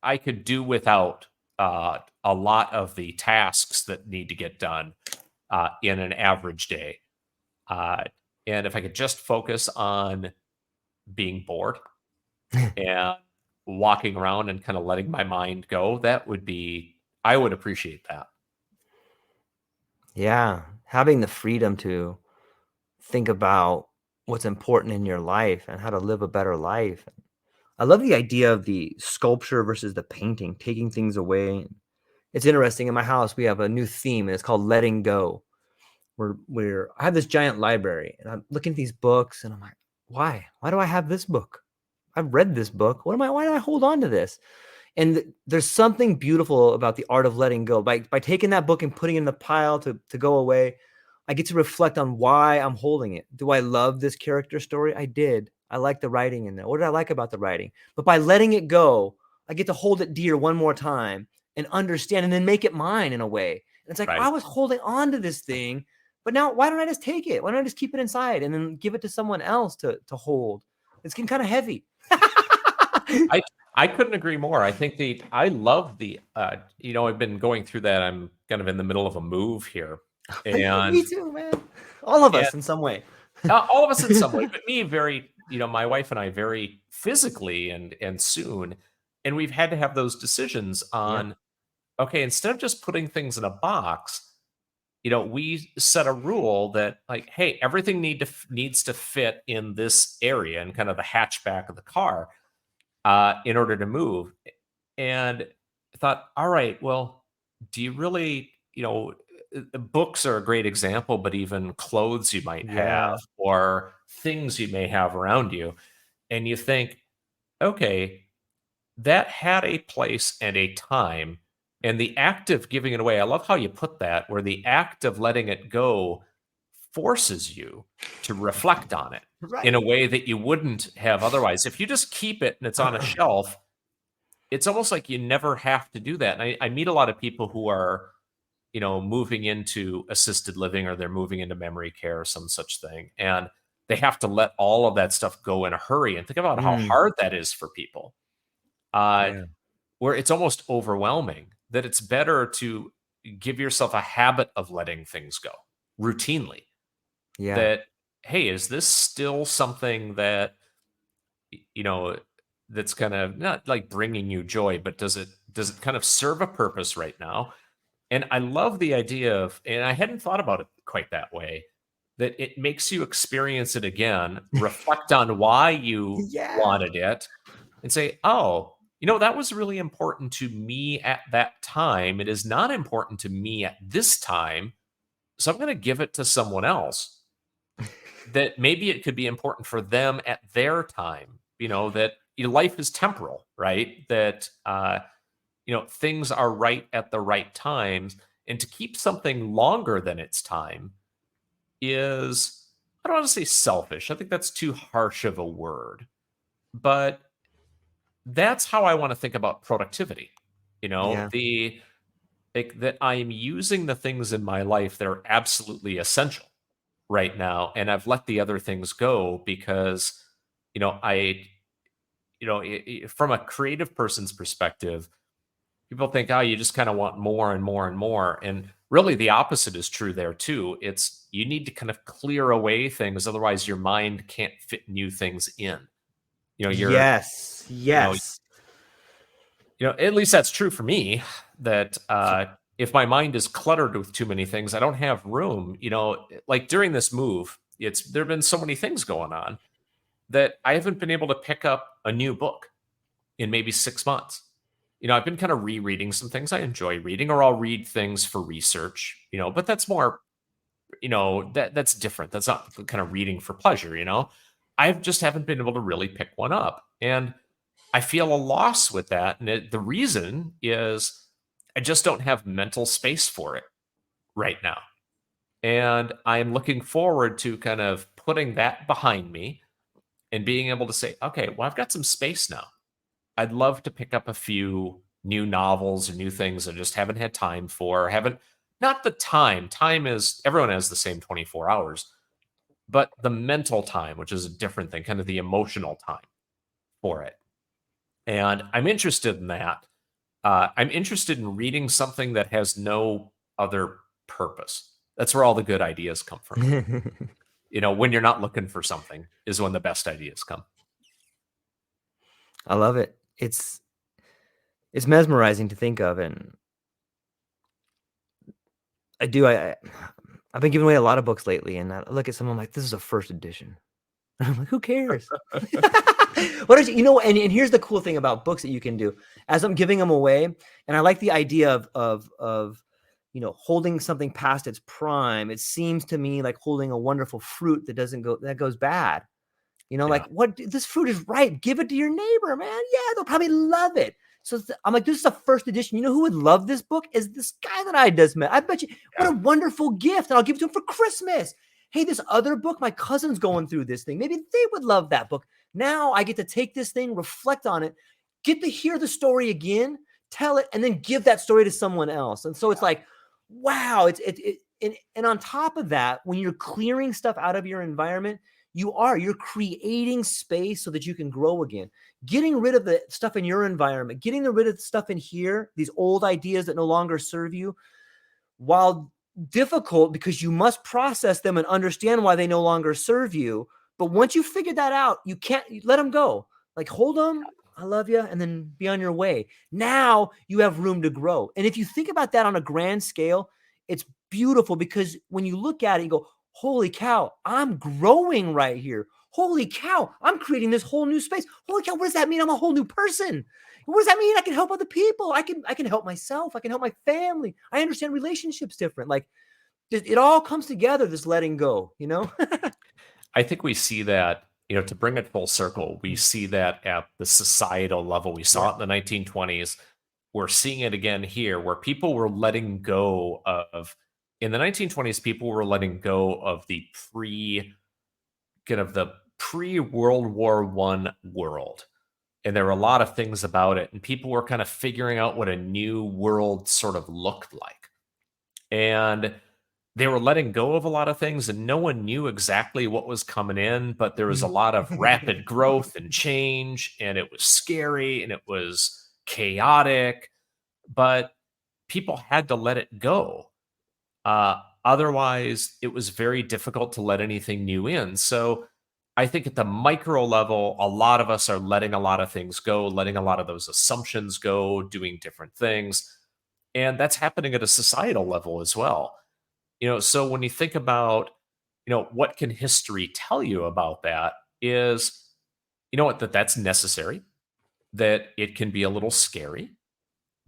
I could do without a lot of the tasks that need to get done in an average day. Uh, and if I could just focus on being bored and walking around and kind of letting my mind go, I would appreciate that. Yeah. Having the freedom to think about what's important in your life and how to live a better life. I love the idea of the sculpture versus the painting, taking things away. It's interesting. In my house, we have a new theme, and it's called letting go. I have this giant library, and I'm looking at these books, and I'm like, why? Why do I have this book? I've read this book. Why do I hold on to this? And there's something beautiful about the art of letting go. By taking that book and putting it in the pile to go away, I get to reflect on why I'm holding it. Do I love this character story? I did. I like the writing in there. What did I like about the writing? But by letting it go, I get to hold it dear one more time and understand, and then make it mine in a way. And it's like, I Right. was holding on to this thing, but now why don't I just take it? Why don't I just keep it inside and then give it to someone else to hold? It's getting kind of heavy. I I couldn't agree more. I think I love I've been going through that. I'm kind of in the middle of a move here. And Me too, man. All of and us in some way. all of us in some way, but me very, my wife and I very physically and soon. And we've had to have those decisions Yeah. on, okay, instead of just putting things in a box, we set a rule that, like, hey, everything needs to fit in this area and kind of the hatchback of the car in order to move. And I thought, all right, well, do you really, books are a great example, but even clothes you might have Yeah. or things you may have around you. And you think, okay, that had a place and a time. And the act of giving it away, I love how you put that, where the act of letting it go forces you to reflect on it in a Right. way that you wouldn't have otherwise. If you just keep it and it's on a shelf, it's almost like you never have to do that. And I meet a lot of people who are, moving into assisted living, or they're moving into memory care or some such thing. And they have to let all of that stuff go in a hurry. And think about how Mm, hard that is for people, uh, yeah. where it's almost overwhelming, that it's better to give yourself a habit of letting things go routinely. Yeah. That, hey, is this still something that, you know, that's kind of not like bringing you joy, but does it kind of serve a purpose right now? And I love the idea of, and I hadn't thought about it quite that way, that it makes you experience it again, reflect on why you Yeah. wanted it, and say, oh, that was really important to me at that time. It is not important to me at this time. So I'm going to give it to someone else that maybe it could be important for them at their time. That life is temporal, right? That, things are right at the right times. And to keep something longer than its time is, I don't want to say selfish. I think that's too harsh of a word. But that's how I want to think about productivity. Yeah. The like that I am using the things in my life that are absolutely essential right now, and I've let the other things go because, I from a creative person's perspective, people think, oh, you just kind of want more and more and more. And really, the opposite is true there too. It's you need to kind of clear away things, otherwise, your mind can't fit new things in. You know, you're, Yes. you know, Yes. at least that's true for me. That if my mind is cluttered with too many things, I don't have room. Like during this move, there've been so many things going on that I haven't been able to pick up a new book in maybe 6 months. I've been kind of rereading some things I enjoy reading, or I'll read things for research, but that's more, that's different. That's not the kind of reading for pleasure, I just haven't been able to really pick one up. And I feel a loss with that. And the reason is I just don't have mental space for it right now. And I'm looking forward to kind of putting that behind me and being able to say, okay, well, I've got some space now. I'd love to pick up a few new novels or new things I just haven't had time for. Haven't not the time. Time is everyone has the same 24 hours, but the mental time, which is a different thing, kind of the emotional time for it. And I'm interested in that. I'm interested in reading something that has no other purpose. That's where all the good ideas come from. When you're not looking for something is when the best ideas come. I love it. It's mesmerizing to think of, and I do. I've been giving away a lot of books lately, and I look at some. I'm like, this is a first edition. I'm like, who cares? What is and here's the cool thing about books that you can do as I'm giving them away, and I like the idea of holding something past its prime. It seems to me like holding a wonderful fruit that goes bad. Like what this fruit is ripe. Give it to your neighbor, man. Yeah, they'll probably love it. So I'm like, this is a first edition. You know who would love this book? Is this guy that I just met. I bet you, what a wonderful gift. And I'll give it to him for Christmas. Hey, this other book, my cousin's going through this thing. Maybe they would love that book. Now I get to take this thing, reflect on it, get to hear the story again, tell it, and then give that story to someone else. And so it's like, wow. And on top of that, when you're clearing stuff out of your environment, you're creating space so that you can grow again. Getting rid of the stuff in your environment, getting rid of the stuff in here, these old ideas that no longer serve you, while difficult because you must process them and understand why they no longer serve you. But once you figure that out, you can't let them go. Like, hold them, I love you, and then be on your way. Now you have room to grow. And if you think about that on a grand scale, it's beautiful because when you look at it, you go, holy cow, I'm growing right here. Holy cow, I'm creating this whole new space. Holy cow, what does that mean? I'm a whole new person. What does that mean? I can help other people. I can help myself. I can help my family. I understand relationships different. Like it all comes together, this letting go, I think we see that, to bring it full circle, we see that at the societal level. We saw it in the 1920s. We're seeing it again here, where people were letting go of, in the 1920s, people were letting go of the pre-World War I world. And there were a lot of things about it, and people were kind of figuring out what a new world sort of looked like. And they were letting go of a lot of things, and no one knew exactly what was coming in, but there was a lot of rapid growth and change, and it was scary and it was chaotic, but people had to let it go. Otherwise, it was very difficult to let anything new in. So I think at the micro level, a lot of us are letting a lot of things go, letting a lot of those assumptions go, doing different things. And that's happening at a societal level as well. So when you think about, what can history tell you about that is, that's necessary, that it can be a little scary,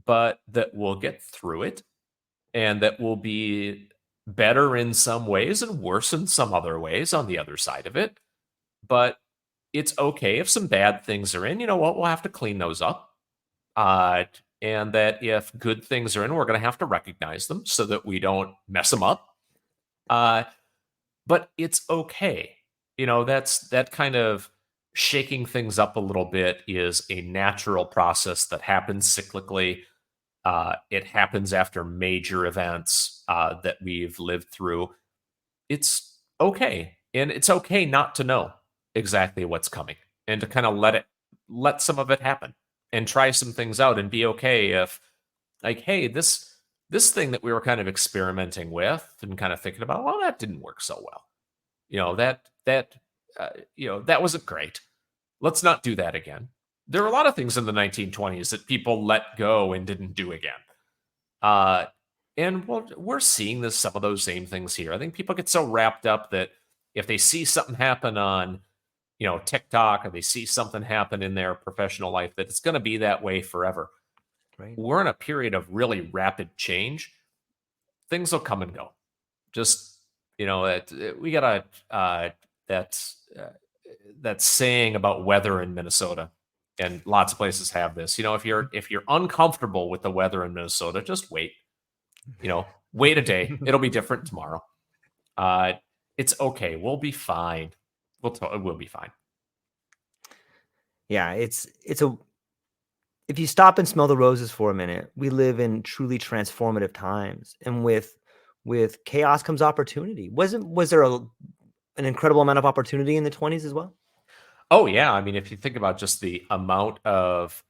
but that we'll get through it, and that will be better in some ways and worse in some other ways on the other side of it. But it's okay if some bad things are in. You know what? We'll have to clean those up. And that if good things are in, we're going to have to recognize them so that we don't mess them up. But it's okay. That kind of shaking things up a little bit is a natural process that happens cyclically. It happens after major events that we've lived through. It's okay. And it's okay not to know exactly what's coming and to kind of let some of it happen and try some things out and be okay if, like, hey, this thing that we were kind of experimenting with and kind of thinking about, well, that didn't work so well. That wasn't great. Let's not do that again. There are a lot of things in the 1920s that people let go and didn't do again. Uh, and we're seeing some of those same things here. I think people get so wrapped up that if they see something happen on, TikTok, or they see something happen in their professional life, that it's going to be that way forever. Right. We're in a period of really rapid change. Things will come and go. Just, we got that saying about weather in Minnesota, and lots of places have this. If you're uncomfortable with the weather in Minnesota, just wait. Wait a day. It'll be different tomorrow. It's okay. We'll be fine. We'll be fine. Yeah, if you stop and smell the roses for a minute, we live in truly transformative times, and with chaos comes opportunity. Was there an incredible amount of opportunity in the 20s as well? Oh yeah, I mean, if you think about just the amount of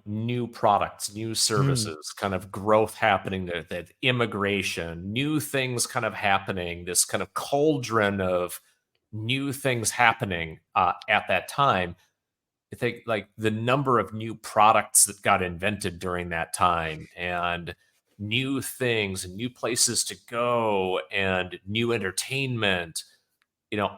new products, new services, kind of growth happening, that immigration, new things kind of happening, this kind of cauldron of new things happening at that time. I think like the number of new products that got invented during that time, and new things and new places to go and new entertainment,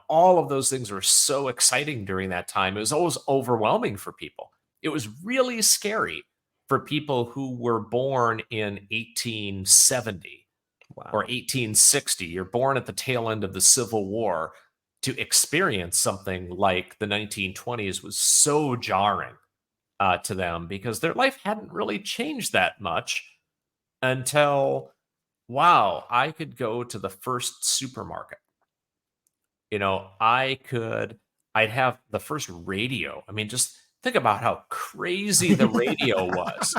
all of those things were so exciting during that time. It was always overwhelming for people. It was really scary for people who were born in 1870 or Wow. 1860. You're born at the tail end of the Civil War. To experience something like the 1920s was so jarring to them, because their life hadn't really changed that much until, wow, I could go to the first supermarket. I'd have the first radio. I mean, just think about how crazy the radio was,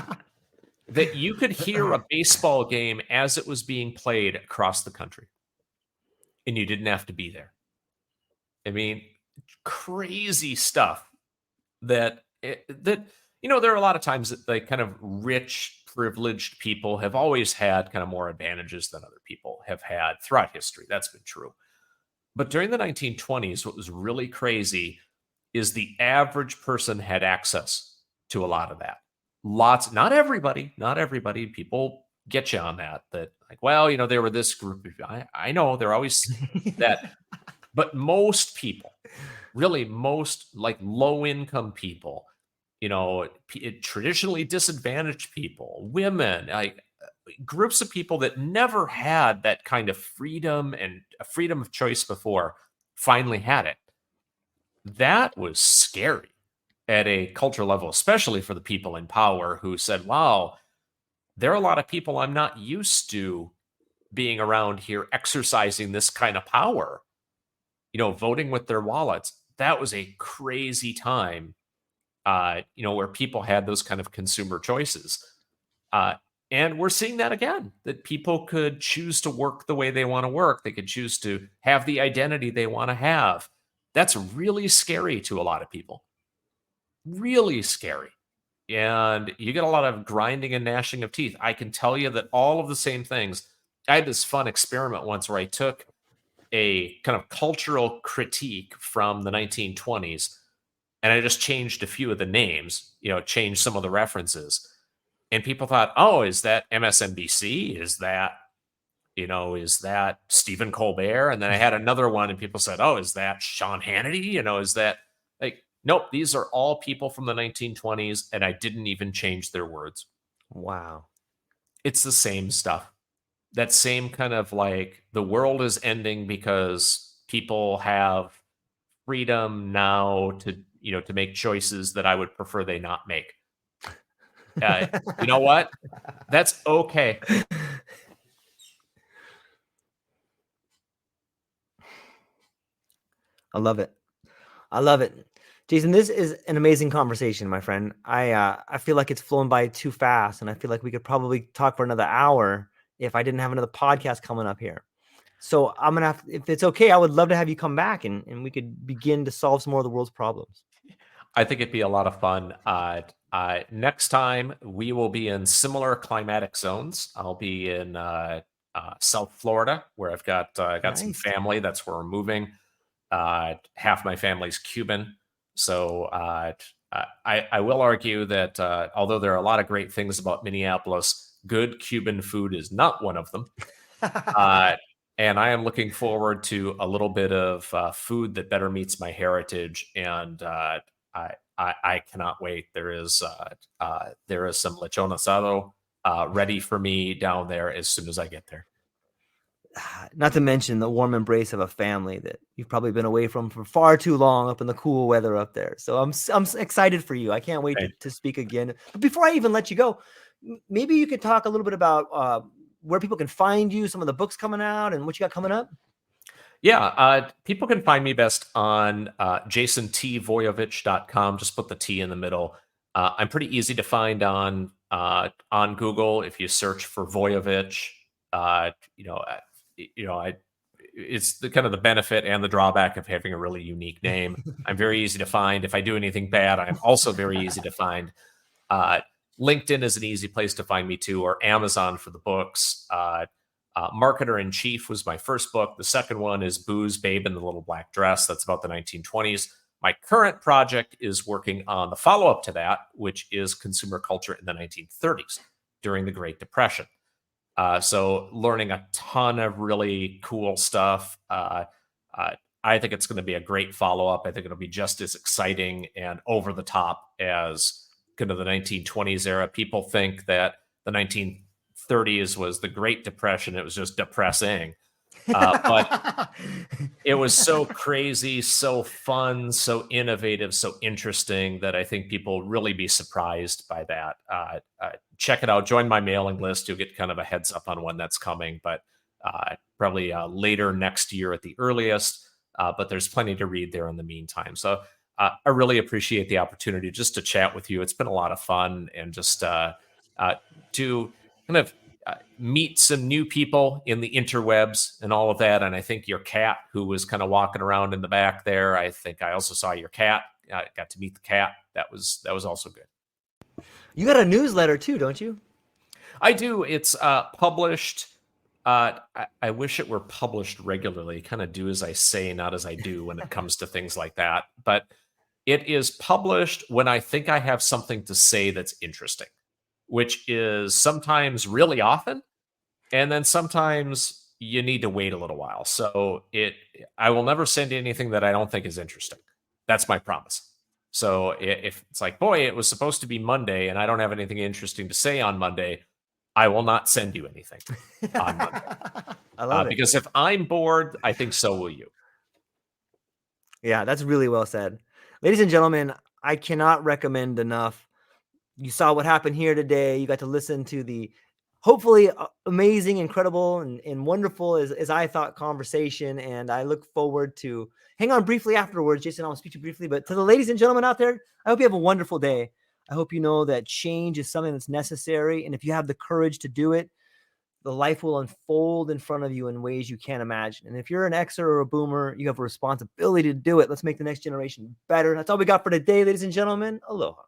that you could hear a baseball game as it was being played across the country, and you didn't have to be there. I mean, crazy stuff there are a lot of times that, like, kind of rich, privileged people have always had kind of more advantages than other people have had throughout history. That's been true. But during the 1920s, what was really crazy is the average person had access to a lot of that. Not everybody. People get you on that. That, like, well, they were this group. I know they're always that, but most people, really most, like, low income people, traditionally disadvantaged people, women, like, groups of people that never had that kind of freedom and a freedom of choice before, finally had it. That was scary at a cultural level, especially for the people in power, who said, wow, there are a lot of people I'm not used to being around here exercising this kind of power, voting with their wallets. That was a crazy time, where people had those kind of consumer choices. Uh, and we're seeing that again, that people could choose to work the way they want to work. They could choose to have the identity they want to have. That's really scary to a lot of people. Really scary. And you get a lot of grinding and gnashing of teeth. I can tell you that all of the same things. I had this fun experiment once where I took a kind of cultural critique from the 1920s, and I just changed a few of the names, changed some of the references. And people thought, oh, is that MSNBC? Is that Stephen Colbert? And then I had another one, and people said, oh, is that Sean Hannity? Is that, like, nope, these are all people from the 1920s, and I didn't even change their words. Wow. It's the same stuff. That same kind of, like, the world is ending because people have freedom now to make choices that I would prefer they not make. You know what? That's okay. I love it. I love it. Jason, this is an amazing conversation, my friend. I feel like it's flown by too fast, and I feel like we could probably talk for another hour if I didn't have another podcast coming up here. So I'm gonna have, if it's okay, I would love to have you come back and we could begin to solve some more of the world's problems. I think it'd be a lot of fun. Next time we will be in similar climatic zones. I'll be in South Florida, where I've got some Nice. family. That's where we're moving. Half my family's Cuban, so I will argue that although there are a lot of great things about Minneapolis, good Cuban food is not one of them. And I am looking forward to a little bit of food that better meets my heritage, and I cannot wait. There is some lechon asado ready for me down there as soon as I get there. Not to mention the warm embrace of a family that you've probably been away from for far too long up in the cool weather up there. So I'm excited for you. I can't wait to speak again. But before I even let you go, maybe you could talk a little bit about where people can find you, some of the books coming out, and what you got coming up. Yeah, people can find me best on jasontvoiovich.com. Just put the T in the middle. I'm pretty easy to find on Google if you search for Voiovich. It's the kind of the benefit and the drawback of having a really unique name. I'm very easy to find. If I do anything bad, I'm also very easy to find. LinkedIn is an easy place to find me too, or Amazon for the books. Marketer in Chief was my first book. The second one is Booze, Babe in the Little Black Dress. That's about the 1920s. My current project is working on the follow-up to that, which is Consumer Culture in the 1930s during the Great Depression. So learning a ton of really cool stuff. I think it's going to be a great follow-up. I think it'll be just as exciting and over the top as kind of the 1920s era. People think that the 1930s was the Great Depression. It was just depressing. But it was so crazy, so fun, so innovative, so interesting that I think people will really be surprised by that. Check it out. Join my mailing list. You'll get kind of a heads up on when that's coming, but probably later next year at the earliest. But there's plenty to read there in the meantime. So I really appreciate the opportunity just to chat with you. It's been a lot of fun, and just to kind of meet some new people in the interwebs and all of that. And I think your cat, who was kind of walking around in the back there, I think I also saw your cat. I got to meet the cat. That was also good. You got a newsletter too, don't you? I do. It's published. I wish it were published regularly. Kind of do as I say, not as I do when it comes to things like that. But it is published when I think I have something to say that's interesting, which is sometimes really often, and then sometimes you need to wait a little while. So I will never send anything that I don't think is interesting. That's my promise. So if it's like, boy, it was supposed to be Monday and I don't have anything interesting to say on Monday, I will not send you anything on Monday. I love it. Because if I'm bored, I think so will you. Yeah, that's really well said. Ladies and gentlemen, I cannot recommend enough. You saw what happened here today. You got to listen to the hopefully amazing, incredible, and wonderful as I thought conversation. And I look forward to hang on briefly afterwards. Jason, I'll speak to you briefly, but to the ladies and gentlemen out there, I hope you have a wonderful day. I hope you know that change is something that's necessary. And if you have the courage to do it, the life will unfold in front of you in ways you can't imagine. And if you're an Xer or a boomer, you have a responsibility to do it. Let's make the next generation better. That's all we got for today, ladies and gentlemen. Aloha.